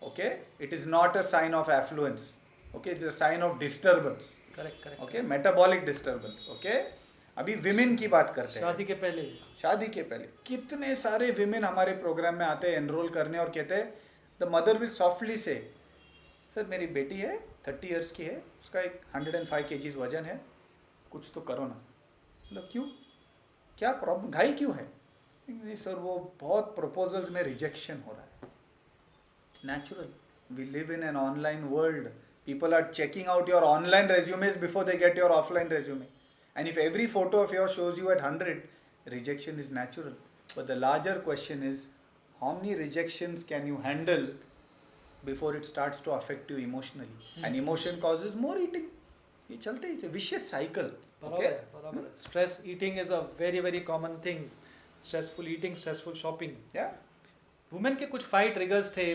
Okay, it is not a sign of affluence. Okay, it's a sign of disturbance. Correct. Okay, metabolic disturbance. Okay, अभी विमेन की बात करते हैं. शादी के पहले कितने सारे विमेन हमारे प्रोग्राम में आते हैं एनरोल करने और कहते हैं, द मदर विल सॉफ्टली से सर मेरी बेटी है 30 इयर्स की है, उसका एक 105 kgs वजन है, कुछ तो करो ना. मतलब क्यों, क्या प्रॉब्लम, घाई क्यों है? नहीं सर वो बहुत प्रपोजल्स में रिजेक्शन हो रहा है. It's natural. We live in an online world. People are checking out your online resumes before they get your offline resume. And if every photo of yours shows you at 100, rejection is natural. But the larger question is, how many rejections can you handle before it starts to affect you emotionally? And emotion causes more eating. ये चलते, it's a vicious cycle. बराबर. Stress eating is a very very common thing. Stressful eating, stressful shopping. Yeah. Women के कुछ 5 triggers थे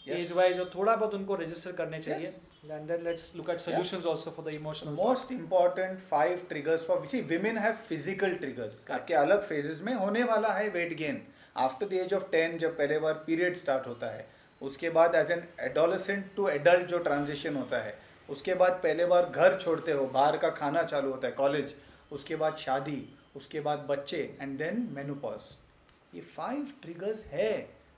age wise, जो थोड़ा बहुत उनको रजिस्टर करने चाहिए. Yes. And then let's look at solutions also for the emotional part. Most important 5 triggers for, see, women have physical triggers. आपके अलग phases में होने वाला है weight gain. After the age of 10 जब पहले बार पीरियड स्टार्ट होता है, उसके बाद as an adolescent to adult जो ट्रांजिशन होता है, उसके बाद पहले बार घर छोड़ते हो, बाहर का खाना चालू होता है, कॉलेज, उसके बाद शादी, उसके बाद बच्चे, एंड देन मेनोपॉज. ये 5 ट्रिगर्स है.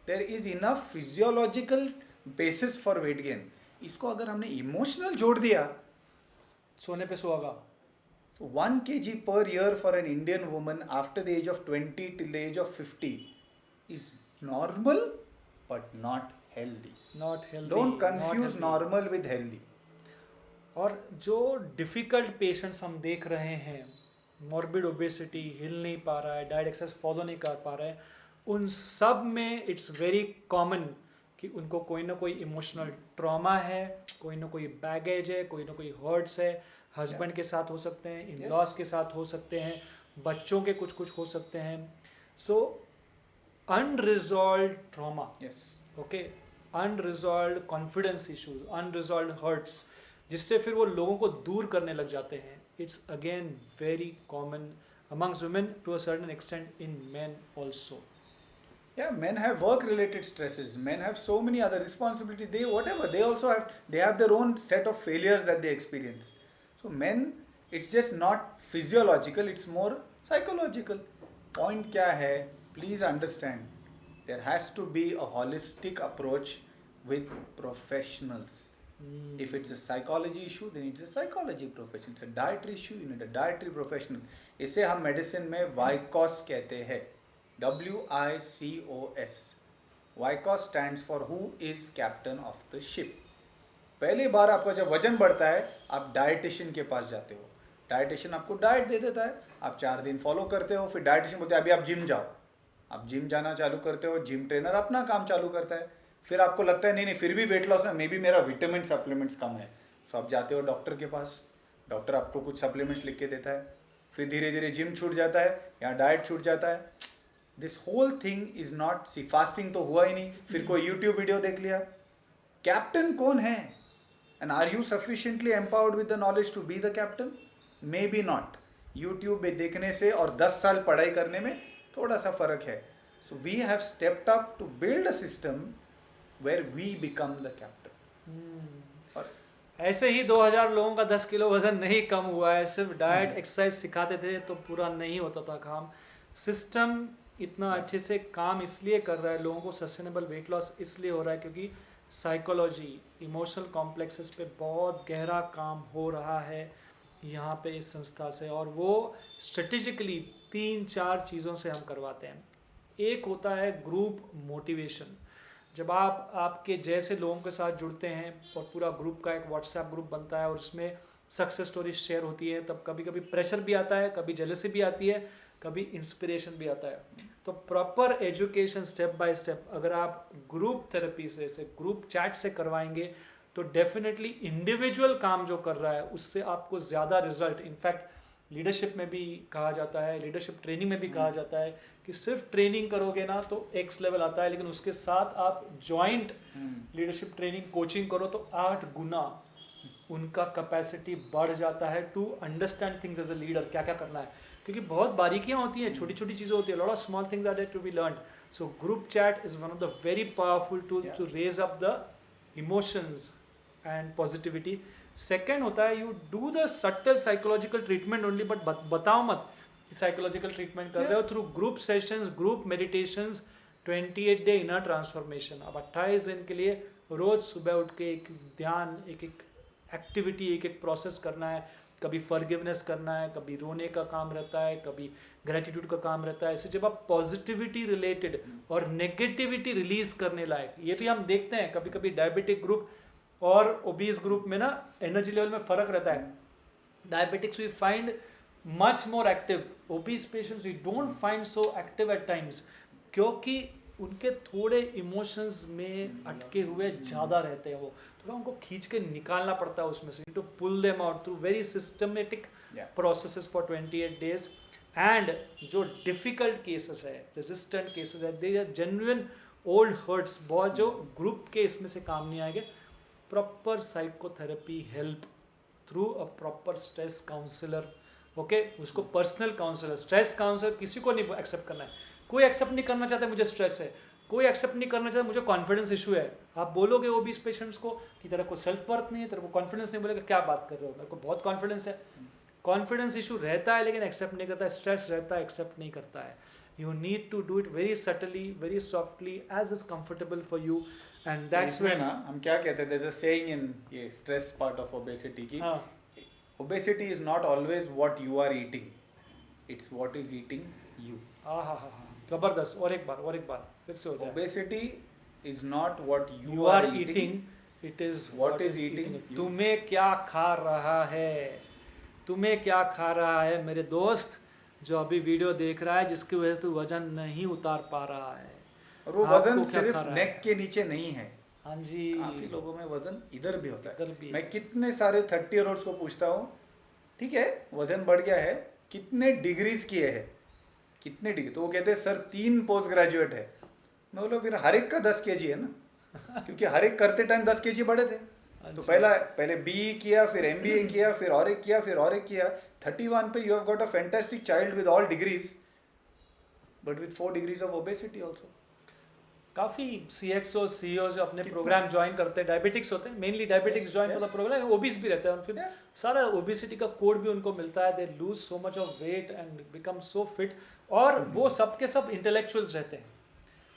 There is enough physiological basis for weight gain. इसको अगर हमने इमोशनल जोड़ दिया, सोने पे सुहागा. So 1 kg per year for an Indian woman after the age of 20 till the age of 50 is normal but not healthy. Not healthy. Don't not confuse healthy. normal with healthy. और जो difficult patients हम देख रहे हैं, morbid obesity, हिल नहीं पा रहा है, डाइट एक्सरसाइज फॉलो नहीं कर पा रहा है, उन सब में इट्स वेरी कॉमन कि उनको कोई ना कोई इमोशनल ट्रॉमा है, कोई ना कोई बैगेज है, कोई ना कोई हर्ट्स है, हस्बैंड के साथ हो सकते हैं, इन लॉज के साथ हो सकते हैं, बच्चों के कुछ कुछ हो सकते हैं. So unresolved trauma, Yes. Okay, unresolved confidence issues, unresolved hurts, जिससे फिर वो लोगों को दूर करने लग जाते हैं. It's again very common amongst women, to a certain extent in men also. Yeah, men have work-related stresses. Men have so many other responsibilities. They whatever. They also have. They have their own set of failures that they experience. So men, it's just not physiological. It's more psychological. Point क्या है? Please understand. There has to be a holistic approach with professionals. If it's a psychology issue, then it's a psychology profession. It's a dietary issue, you need a dietary professional. इसे हम medicine में WICOS कहते हैं. WICOS. WICOS stands for who is captain of the ship. पहली बार आपका जब वजन बढ़ता है, आप डाइटिशियन के पास जाते हो. डाइटिशियन आपको डाइट दे देता है, आप 4 दिन फॉलो करते हो, फिर डाइटिशियन बोलते हैं अभी आप जिम जाओ. आप जिम जाना चालू करते हो, जिम ट्रेनर अपना काम चालू करता है. फिर आपको लगता है नहीं फिर भी वेट लॉस है, मे बी मेरा विटामिन सप्लीमेंट्स कम है. सो आप जाते हो डॉक्टर के पास, डॉक्टर आपको कुछ सप्लीमेंट्स लिख के देता है. फिर धीरे धीरे जिम छूट जाता है या डाइट छूट जाता है. This whole thing is not see. Fasting तो हुआ ही नहीं, फिर कोई यूट्यूब वीडियो देख लिया. कैप्टन कौन है? And are you sufficiently empowered with the knowledge to be the captain? Maybe not. YouTube में देखने से और 10 साल पढ़ाई करने में थोड़ा सा फर्क है. So we have stepped up to build a system where we become the captain. और ऐसे ही 2000 लोगों का 10 किलो वजन नहीं कम हुआ है. सिर्फ डाइट एक्सरसाइज सिखाते थे तो पूरा नहीं होता था काम. सिस्टम इतना अच्छे से काम इसलिए कर रहा है, लोगों को सस्टेनेबल वेट लॉस इसलिए हो रहा है क्योंकि साइकोलॉजी, इमोशनल कॉम्प्लेक्सेस पे बहुत गहरा काम हो रहा है यहाँ पे इस संस्था से. और वो स्ट्रेटेजिकली 3-4 चीज़ों से हम करवाते हैं. एक होता है ग्रुप मोटिवेशन. जब आप आपके जैसे लोगों के साथ जुड़ते हैं और पूरा ग्रुप का एक व्हाट्सएप ग्रुप बनता है और उसमें सक्सेस स्टोरी शेयर होती है, तब कभी कभी प्रेशर भी आता है, कभी जेलसी भी आती है, कभी इंस्पिरेशन भी आता है. तो proper education step by step अगर आप ग्रुप थेरेपी से ग्रुप चैट से करवाएंगे तो डेफिनेटली इंडिविजुअल काम जो कर रहा है उससे आपको ज़्यादा रिजल्ट. इनफैक्ट लीडरशिप में भी कहा जाता है, लीडरशिप ट्रेनिंग में भी कहा जाता है कि सिर्फ ट्रेनिंग करोगे ना तो एक्स लेवल आता है, लेकिन उसके साथ आप जॉइंट लीडरशिप ट्रेनिंग कोचिंग करो तो 8 गुना उनका कैपेसिटी बढ़ जाता है to understand things as a leader. क्या क्या करना है, क्योंकि बहुत बारीकियां होती हैं, छोटी छोटी चीज़ें होती है, lot of small things are there to be learned. So group chat is one of the very powerful tool to raise up the emotions and positivity. Second होता है you do the subtle psychological treatment only, but बताओ मत कि psychological treatment कर रहे हो. Through group sessions, group meditations, 28 day inner transformation. अब 28 दिन के लिए रोज सुबह उठ के एक ध्यान, एक एक एक्टिविटी, एक एक प्रोसेस करना है. कभी फॉरगिवनेस करना है, कभी रोने का काम रहता है, कभी ग्रेटिट्यूड का काम रहता है. ऐसे जब आप पॉजिटिविटी रिलेटेड और नेगेटिविटी रिलीज करने लायक, ये भी हम देखते हैं कभी कभी डायबिटिक ग्रुप और ओबीज ग्रुप में ना एनर्जी लेवल में फर्क रहता है. Diabetics we find much more active, obese patients we don't find so active at times, क्योंकि उनके थोड़े इमोशंस में अटके हुए ज़्यादा रहते हैं. वो थोड़ा उनको खींच के निकालना पड़ता है उसमें से, to pull them out through very systematic processes for 28 days. And जो डिफिकल्ट केसेस है, रेजिस्टेंट केसेस है, they are genuine old hurts, बहुत जो ग्रुप के इसमें से काम नहीं आएंगे. Proper psychotherapy help through a proper stress counselor. Okay, उसको पर्सनल काउंसलर, स्ट्रेस काउंसलर किसी को नहीं एक्सेप्ट करना है. कोई एक्सेप्ट नहीं करना चाहता मुझे स्ट्रेस है, कोई एक्सेप्ट नहीं करना चाहता मुझे कॉन्फिडेंस इशू है. आप बोलोगे ओबीस पेशेंट्स को कि तेरा को सेल्फ वर्थ नहीं है, तेरे को कॉन्फिडेंस नहीं, बोलेगा क्या बात कर रहे हो, मेरे को बहुत कॉन्फिडेंस है. कॉन्फिडेंस इशू रहता है लेकिन एक्सेप्ट नहीं करता है, स्ट्रेस रहता है एक्सेप्ट नहीं करता है. You need to do it very subtly, very softly, as is comfortable for you. And that's when ना हम क्या कहते हैं, there's a saying in ये stress part of obesity की obesity is not always what you are eating, it's what is eating you. हाँ, जबरदस्त। और एक बार फिर से हो जाए। Obesity is not what You are eating, it is what is eating you. तुम्हें क्या खा रहा है, तुम्हें क्या खा रहा है मेरे दोस्त जो अभी वीडियो देख रहा है, जिसकी वजह से तू वजन नहीं उतार पा रहा है। और वो आपको वजन क्या सिर्फ खा रहा नेक है? के नीचे नहीं है, हाँ जी, काफी लोगों में वजन इधर भी होता इधर है। भी है। मैं कितने सारे 30 ईयर को पूछता हूँ, ठीक है वजन बढ़ गया है, कितने डिग्रीज किए हैं, कितने डिग्री, तो वो कहते हैं सर 3 पोस्ट ग्रेजुएट है। मैं बोला फिर हर एक का 10 kg है ना, क्योंकि हर एक करते टाइम 10 kg बढ़े थे। तो पहले BE किया, फिर MBA किया, फिर और एक किया 31 पे you have got a fantastic child with all degrees, but with 4 degrees of obesity also. काफी CXO CEOs जो अपने प्रोग्राम ज्वाइन करते हैं, डायबिटिक्स होते हैं, mainly diabetics join for the program, obese भी रहते हैं, और फिर सारा ओबेसिटी का कोड भी उनको मिलता है, they lose so much of weight and become so fit, और वो सबके सब इंटेलेक्चुअल्स रहते हैं।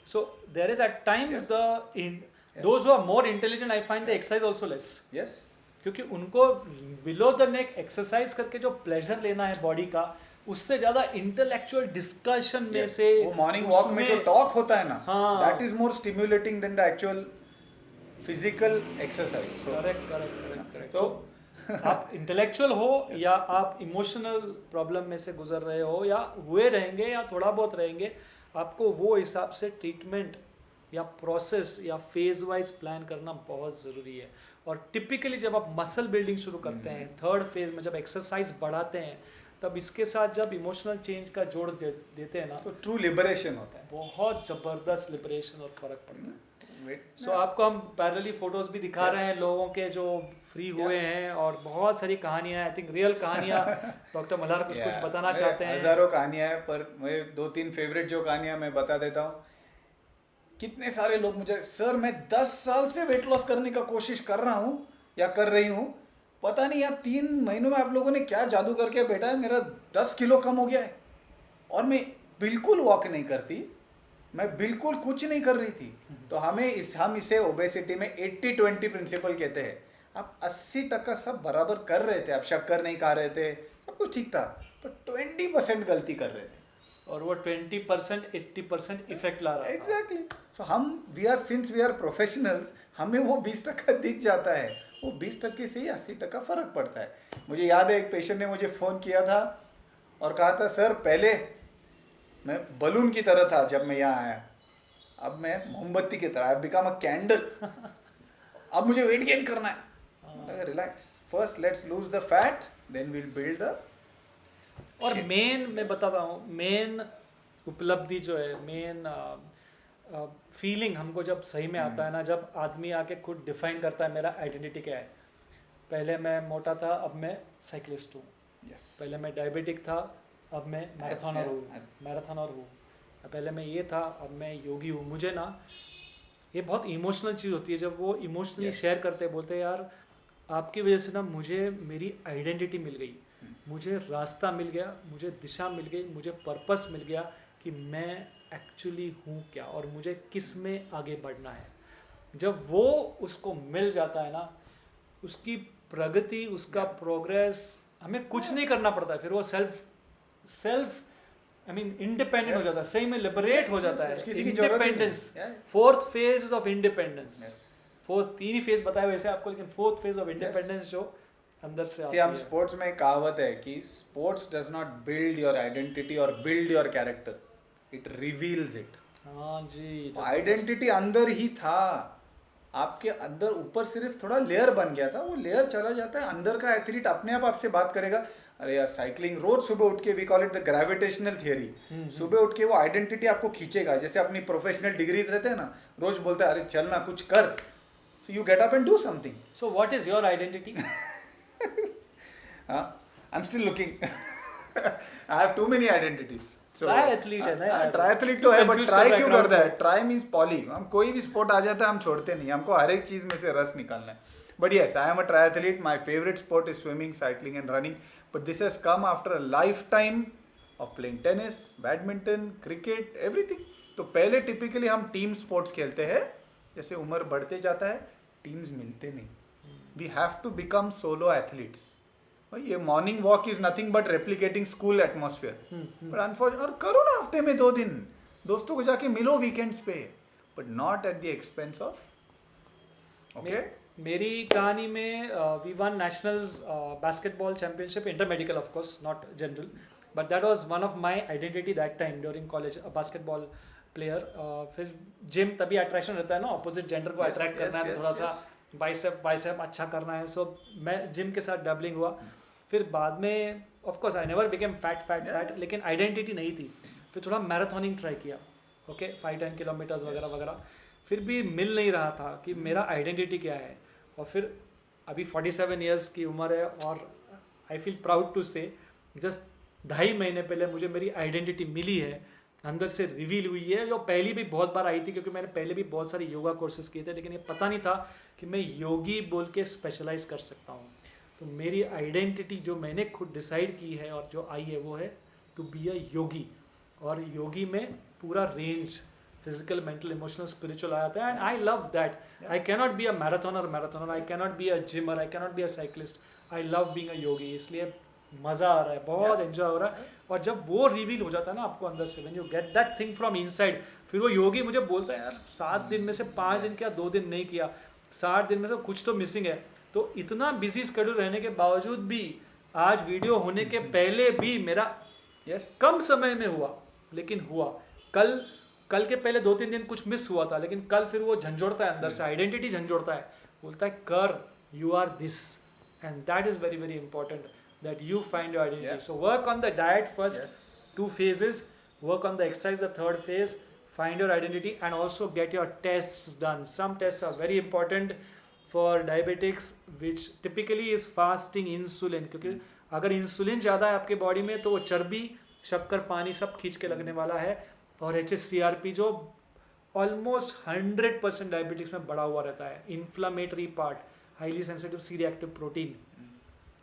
So there is at times those who are more intelligent, I find the exercise also less, yes, क्योंकि उनको बिलो द नेक एक्सरसाइज करके जो प्लेजर लेना है बॉडी का, उससे ज्यादा इंटेलेक्चुअल डिस्कशन में से वो मॉर्निंग वॉक में जो टॉक होता है ना, हाँ, that is more stimulating than the actual physical exercise. Correct. तो आप इंटेलेक्चुअल हो या आप इमोशनल प्रॉब्लम में से गुजर रहे हो या हुए रहेंगे या थोड़ा बहुत रहेंगे, आपको वो हिसाब से ट्रीटमेंट या प्रोसेस या फेज वाइज प्लान करना बहुत ज़रूरी है। और टिपिकली जब आप मसल बिल्डिंग शुरू करते हैं, 3rd फेज में जब एक्सरसाइज बढ़ाते हैं, तब इसके साथ जब इमोशनल चेंज का जोड़ देते हैं ना, तो ट्रू लिबरेशन होता है, बहुत ज़बरदस्त लिबरेशन और फर्क पड़ता है। So, आपको हम पैरेलली फोटोज भी दिखा रहे हैं लोगों के जो फ्री हुए हैं, और बहुत सारी कहानियां, आई थिंक रियल कहानियां डॉक्टर मल्हार कुछ बताना चाहते हैं। हजारों कहानियां हैं, पर मैं 2-3 फेवरेट जो कहानियां मैं बता देता हूँ। कितने सारे लोग मुझे, सर मैं 10 साल से वेट लॉस करने का कोशिश कर रहा हूँ या कर रही हूँ, पता नहीं यार 3 महीनों में आप लोगों ने क्या जादू करके बैठा है, मेरा 10 किलो कम हो गया है, और मैं बिल्कुल वॉक नहीं करती, मैं बिल्कुल कुछ नहीं कर रही थी। तो हम इसे ओबेसिटी में 80-20 प्रिंसिपल कहते हैं। आप 80% सब बराबर कर रहे थे, आप शक्कर नहीं खा रहे थे, सब कुछ ठीक था, पर 20% गलती कर रहे थे, और वो 20% 80% इफेक्ट ला रहा है। Exactly. So since we are professionals, हमें वो 20% दिख जाता है, वो 20% से ही 80% फर्क पड़ता है। मुझे याद है एक पेशेंट ने मुझे फ़ोन किया था और कहा था सर पहले मैं बलून की तरह था जब मैं यहाँ आया, अब मैं मोमबत्ती की तरह, आई बिकम अ कैंडल, अब मुझे वेट गेन करना है। Relax, first let's lose the fat, then we'll build the. और मेन मैं बताता हूँ, मेन उपलब्धि जो है, मेन फीलिंग हमको जब सही में आता है ना, जब आदमी आके खुद डिफाइन करता है मेरा आइडेंटिटी क्या है। पहले मैं मोटा था, अब मैं साइकिलिस्ट हूँ। पहले मैं डायबिटिक था, अब मैं मैराथनर हूँ। पहले मैं ये था, अब मैं योगी हूँ। मुझे ना ये बहुत इमोशनल चीज़ होती है जब वो इमोशनली शेयर करते हैं, बोलते हैं यार आपकी वजह से ना मुझे मेरी आइडेंटिटी मिल गई, मुझे रास्ता मिल गया, मुझे दिशा मिल गई, मुझे पर्पस मिल गया कि मैं एक्चुअली हूँ क्या और मुझे किस में आगे बढ़ना है। जब वो उसको मिल जाता है ना, उसकी प्रगति, उसका प्रोग्रेस, हमें कुछ नहीं करना पड़ता है, फिर वो सेल्फ आई मीन इंडिपेंडेंट हो जाता है, सही में लिबरेट हो जाता है। Independence, 4th phase of independence, 3 he phase बताए वैसे आपको, लेकिन 4th फेज ऑफ इंडिपेंडेंस जो अंदर से आती है। स्पोर्ट्स में एक कहावत है कि sports does not build your identity और build your character, it reveals it. हाँ जी, आइडेंटिटी अंदर ही था, आपके अंदर, ऊपर सिर्फ थोड़ा लेयर बन गया था, वो लेयर चला जाता है, अंदर का एथलीट अपने आप आपसे बात करेगा। अरे यार साइकिलिंग, रोज सुबह उठ के, we call it the gravitational theory, सुबह उठ के वो आइडेंटिटी आपको खींचेगा। जैसे अपनी प्रोफेशनल डिग्रीज रहते हैं ना, रोज बोलते हैं अरे चल ना कुछ कर, so you get up and do something. So what is your identity? I'm still looking. I have too many identities. Triathlete है ना यार, ट्रायथलीट तो है, बट ट्राई क्यों करता है? Try means poly. हम कोई भी स्पोर्ट आ जाता है हम छोड़ते नहीं, हमको हर एक चीज में से रस निकालना है। But yes, I am a triathlete, my favourite sport is swimming, cycling and running, but this has come after a life time of playing tennis, badminton, cricket, everything. तो पहले टिपिकली हम टीम स्पोर्ट्स खेलते हैं, जैसे उम्र बढ़ते जाता है टीम्स मिलते नहीं, we have to become solo athletes. ये morning walk is nothing but replicating school atmosphere, but unfortunate, और करो ना हफ्ते में 2 दिन, दोस्तों को जाके मिलो वीकेंड्स पे, but not at the expense of, okay. मेरी कहानी में we won national basketball championship, inter medical of course, not general, but that was one of my identity that time during college, basketball player. फिर gym, तभी attraction रहता है ना, opposite gender को attract करना है, थोड़ा सा बाइसेप अच्छा करना है. सो मैं जिम के साथ डबलिंग हुआ. फिर बाद में of course I never became fat, लेकिन आइडेंटिटी नहीं थी. फिर थोड़ा मैराथनिंग ट्राई किया, ओके, 5-10 किलोमीटर्स वगैरह वगैरह. फिर भी मिल नहीं रहा था कि मेरा आइडेंटिटी क्या है. और फिर अभी 47 ईयर्स की उम्र है और आई फील प्राउड टू से जस्ट 2.5 महीने पहले मुझे मेरी आइडेंटिटी मिली है, अंदर से रिवील हुई है. जो पहली भी बहुत बार आई थी, क्योंकि मैंने पहले भी बहुत सारे योगा कोर्सेज किए थे, लेकिन ये पता नहीं था कि मैं योगी बोल के स्पेशलाइज कर सकता हूँ. तो मेरी आइडेंटिटी जो मैंने खुद डिसाइड की है और जो आई है वो है टू बी अ योगी. और योगी में पूरा range, physical, mental, emotional, spiritual आ जाता है. And I love that. I cannot be a marathoner, I cannot be a gymmer, I cannot be a cyclist. I love being a yogi. इसलिए मज़ा आ रहा है, बहुत एंजॉय हो रहा है. और जब वो रिवील हो जाता है ना आपको अंदर से, when you get that thing from inside, फिर वो योगी मुझे बोलता है यार 7 दिन में से 5 दिन किया, 2 दिन नहीं किया, 60 दिन में से कुछ तो मिसिंग है. तो इतना बिजी स्केड्यूल रहने के बावजूद भी आज वीडियो होने के पहले भी मेरा कम समय में हुआ, लेकिन हुआ. कल के पहले 2-3 दिन कुछ मिस हुआ था, लेकिन कल फिर वो झंझोड़ता है अंदर से, आइडेंटिटी झंझोड़ता है, बोलता है कर, you are this. And that is very very important that you find your identity. So work on the diet first, 2 phases, work on the exercise, the 3rd phase, find your identity, and also get your tests done. Some tests are very important for diabetics, which typically is fasting insulin, क्योंकि अगर insulin ज़्यादा है आपके body में तो वो चर्बी, शक्कर, पानी सब खींच के लगने वाला है. और HSCRP जो ऑलमोस्ट 100% डायबिटिक्स में बढ़ा हुआ रहता है, inflammatory part, highly sensitive C reactive protein,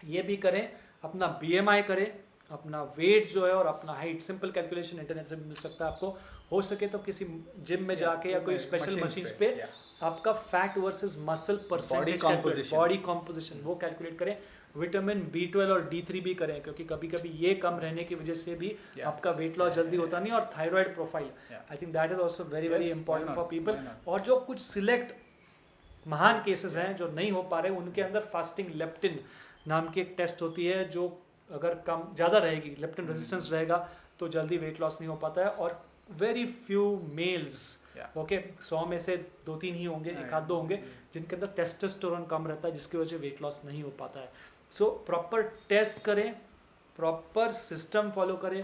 ये भी करें. अपना BMI करें, अपना वेट जो है और अपना हाइट, सिंपल कैलकुलेशन इंटरनेट से भी मिल सकता है आपको. हो सके तो किसी जिम में जाके या कोई स्पेशल मशीन्स पे आपका fat versus muscle percentage, body composition वो कैलकुलेट करें. विटामिन B12 और D3 भी करें, क्योंकि कभी कभी ये कम रहने की वजह से भी आपका वेट लॉस जल्दी होता नहीं. और thyroid profile, I think that is also very very important for people. और जो कुछ सिलेक्ट महान केसेस हैं जो नहीं हो पा रहे, उनके अंदर फास्टिंग लेप्टिन नाम की एक टेस्ट होती है, जो अगर कम ज़्यादा रहेगी, लेप्टिन रेजिस्टेंस रहेगा, तो जल्दी वेट लॉस नहीं हो पाता है. और वेरी फ्यू मेल्स, ओके, 100 में से 2-3 ही होंगे, 1-2 होंगे जिनके अंदर टेस्टोस्टेरोन कम रहता है, जिसकी वजह से वेट लॉस नहीं हो पाता है. सो प्रॉपर टेस्ट करें, प्रॉपर सिस्टम फॉलो करें,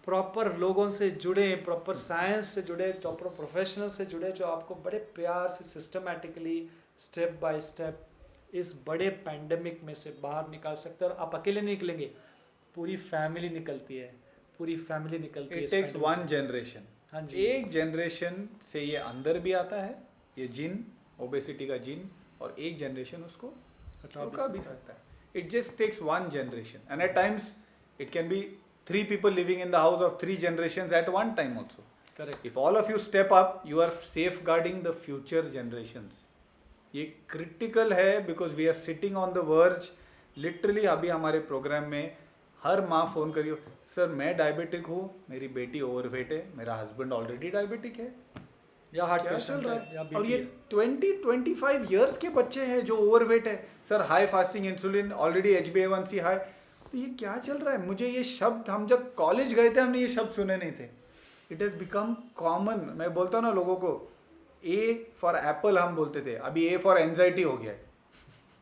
प्रॉपर लोगों से जुड़े, प्रॉपर साइंस से जुड़े, प्रॉपर प्रोफेशनल से जुड़े, जो आपको बड़े प्यार से सिस्टमैटिकली स्टेप बाय स्टेप इस बड़े पैंडेमिक में से बाहर निकाल सकते हैं. और आप अकेले नहीं निकलेंगे, पूरी फैमिली निकलती है, पूरी फैमिली निकलती है. It takes 1 generation. हाँ जी, एक जनरेशन से ये अंदर भी आता है, ये जीन, ओबेसिटी का जीन, और एक जनरेशन उसको रोका भी सकता है. It just takes 1 generation, and at times it can be 3 people living in the house of 3 generations at one time also. Correct. If all of you step up, you are safeguarding the future generations. ये critical है, because we are sitting on the verge. Literally अभी हमारे programme में हर माँ phone करियो, sir मैं diabetic हूँ, मेरी बेटी ओवरवेट है, मेरा हस्बैंड ऑलरेडी डायबिटिक है, या हार्ट क्या पेशेंट चल रहा है, या है. और BP ये है. 20-25 ईयर्स के बच्चे हैं जो ओवरवेट है, sir high fasting insulin, already HbA1c high. तो ये क्या चल रहा है? मुझे ये शब्द, हम जब कॉलेज गए थे हमने ये शब्द सुने नहीं थे. It has become common. मैं बोलता हूँ ना लोगों को, A फॉर एप्पल हम बोलते थे, अभी A फॉर एंजाइटी हो गया है.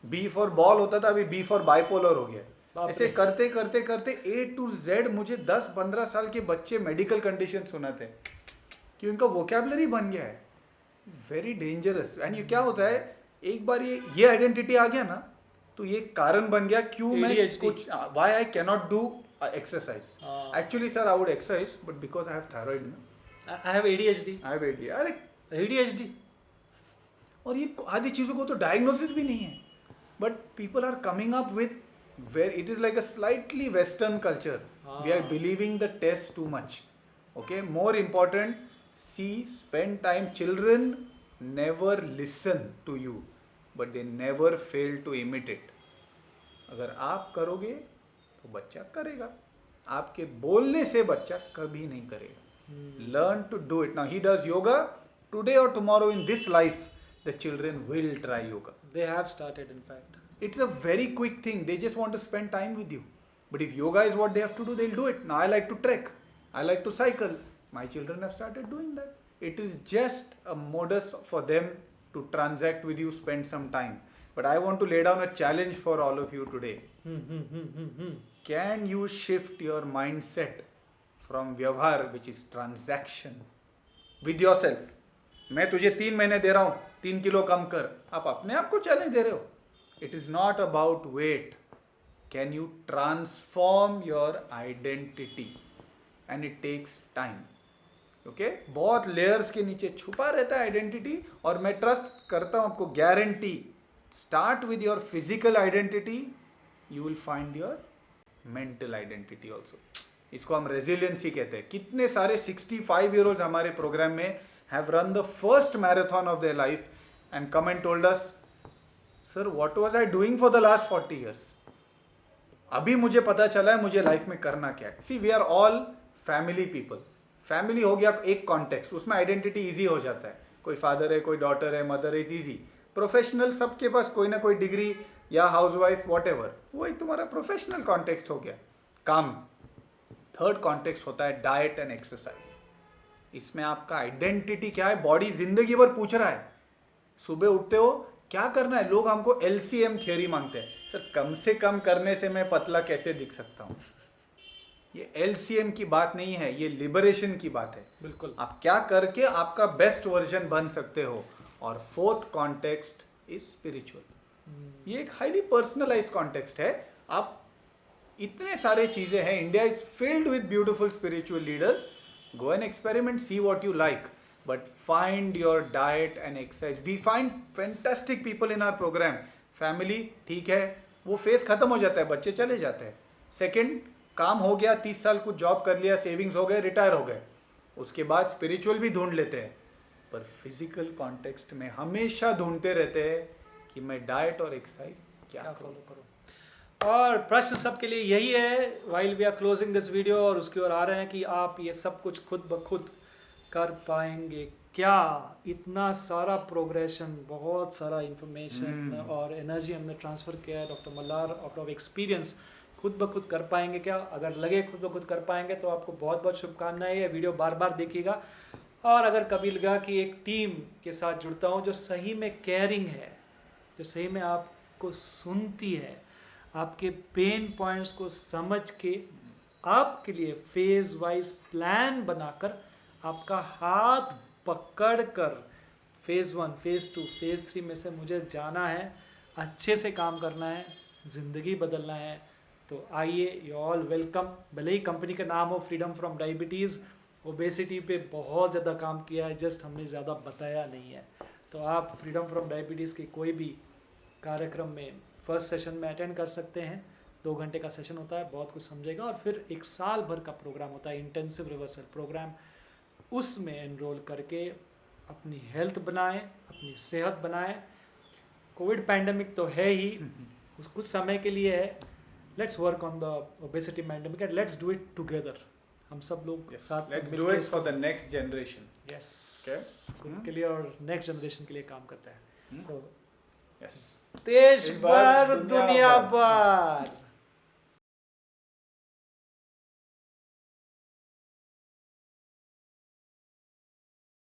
B फॉर बॉल होता था, अभी B फॉर बाइपोलर हो गया है. ऐसे करते करते करते A to Z मुझे 10-15 साल के बच्चे मेडिकल कंडीशन सुनाते हैं कि उनका वोकेबलरी बन गया है. Very dangerous. एंड ये क्या होता है, एक बार ये आइडेंटिटी आ गया ना, तो ये कारण बन गया क्यों मैं ADHD. कुछ, why I can not do exercise. Actually sir I would exercise, but because I have thyroid ना, I have ADHD. I have ADHD. अरे ADHD. और ये आदि चीज़ों को तो डायग्नोसिस भी नहीं है, but people are coming up with where it is like a slightly western culture. We are believing the test too much. Okay, more important, see, spend time. Children never listen to you, but they never fail to imitate. अगर आप करोगे तो बच्चा करेगा, आपके बोलने से बच्चा कभी नहीं करेगा। Learn to do it. Now he does yoga today और tomorrow in this life the children will try yoga. They have started, in fact. It's a very quick thing. They just want to spend time with you. But if yoga is what they have to do, they'll do it. Now I like to trek. I like to cycle. My children have started doing that. It is just a modus for them to transact with you, spend some time. But I want to lay down a challenge for all of you today. Can you shift your mindset from vyavhar, which is transaction, with yourself? मैं तुझे 3 महीने दे रहा हूँ, 3 kilo कम कर। आप अपने आप को चैलेंज दे रहे हो। It is not about weight. Can you transform your identity? And it takes time. Okay, बहुत लेयर्स के नीचे छुपा रहता है आइडेंटिटी, और मैं ट्रस्ट करता हूँ आपको, guarantee, start with your physical identity, you will find your mental identity also. इसको हम रेजिलियंसी कहते हैं। कितने सारे 65 ईयर ओल्ड हमारे प्रोग्राम में have run the first marathon of their life and come and told us, sir, what was I doing for the last 40 years? अभी मुझे पता चला है मुझे लाइफ में करना क्या है। See, we are all family people. Family हो गया एक कॉन्टेक्स्ट, उसमें आइडेंटिटी इजी हो जाता है। कोई फादर है, कोई डॉटर है, मदर इज इजी। प्रोफेशनल सबके पास कोई ना कोई डिग्री या हाउसवाइफ व्हाटएवर, वो एक तुम्हारा प्रोफेशनल कॉन्टेक्स्ट हो गया। काम। थर्ड कॉन्टेक्स्ट होता है डाइट एंड एक्सरसाइज। इसमें आपका आइडेंटिटी क्या है, बॉडी जिंदगी भर पूछ रहा है। सुबह उठते हो क्या करना है, लोग हमको LCM थियरी मांगते हैं। सर कम से कम करने से मैं पतला कैसे दिख सकता हूँ? ये LCM की बात नहीं है, ये लिबरेशन की बात है। बिल्कुल। आप क्या करके आपका बेस्ट वर्जन बन सकते हो। और फोर्थ कॉन्टेक्स्ट इज स्पिरिचुअल। ये एक हाईली पर्सनलाइज कॉन्टेक्स्ट है। आप इतने सारे चीजें हैं, India is filled with beautiful spiritual leaders. Go and experiment, see what you like, but find your diet and exercise. We find fantastic people in our program. Family ठीक है, वो face खत्म हो जाता है, बच्चे चले जाते हैं। सेकंड, काम हो गया, 30 साल कुछ जॉब कर लिया, सेविंग्स हो गए, रिटायर हो गए। उसके बाद स्पिरिचुअल भी ढूंढ लेते हैं, पर फिजिकल कॉन्टेक्स्ट में हमेशा ढूंढते रहते हैं कि मैं डाइट और एक्सरसाइज क्या फॉलो करूँ। और प्रश्न सबके लिए यही है, while we are closing this video, और उसकी ओर आ रहे हैं कि आप ये सब कुछ खुद ब खुद कर पाएंगे क्या? इतना सारा प्रोग्रेशन, बहुत सारा इंफॉर्मेशन और एनर्जी हमने ट्रांसफ़र किया है doctor Malhar, out of experience. खुद ब खुद कर पाएंगे क्या? अगर लगे खुद ब खुद कर पाएंगे तो आपको बहुत बहुत शुभकामनाएं। ये वीडियो बार बार देखिएगा। और अगर कभी लगा कि एक टीम के साथ जुड़ता हूँ जो सही में केयरिंग है, जो सही में आपको सुनती है, आपके पेन पॉइंट्स को समझ के आपके लिए फेज वाइज प्लान बनाकर, आपका हाथ पकड़कर फेज़ 1, फेज़ 2, फेज़ 3 में से मुझे जाना है, अच्छे से काम करना है, ज़िंदगी बदलना है, तो आइए, यू ऑल वेलकम। भले ही कंपनी का नाम हो फ्रीडम फ्रॉम डायबिटीज़, ओबेसिटी पे बहुत ज़्यादा काम किया है, जस्ट हमने ज़्यादा बताया नहीं है। तो आप फ्रीडम फ्रॉम डायबिटीज़ के कोई भी कार्यक्रम में फर्स्ट सेशन में अटेंड कर सकते हैं। 2 घंटे का सेशन होता है, बहुत कुछ समझेगा। और फिर 1 साल भर का प्रोग्राम होता है, इंटेंसिव रिवर्सल प्रोग्राम। उसमें एनरोल करके अपनी हेल्थ बनाएं, अपनी सेहत बनाएं। कोविड पैंडमिक तो है ही, कुछ समय के लिए है। Let's work on the obesity pandemic and let's do it together. हम सब लोग साथ let's do it for the next generation. Yes, खुद के लिए और नेक्स्ट जनरेशन के लिए काम करते हैं। तो यस, देश भर दुनिया भर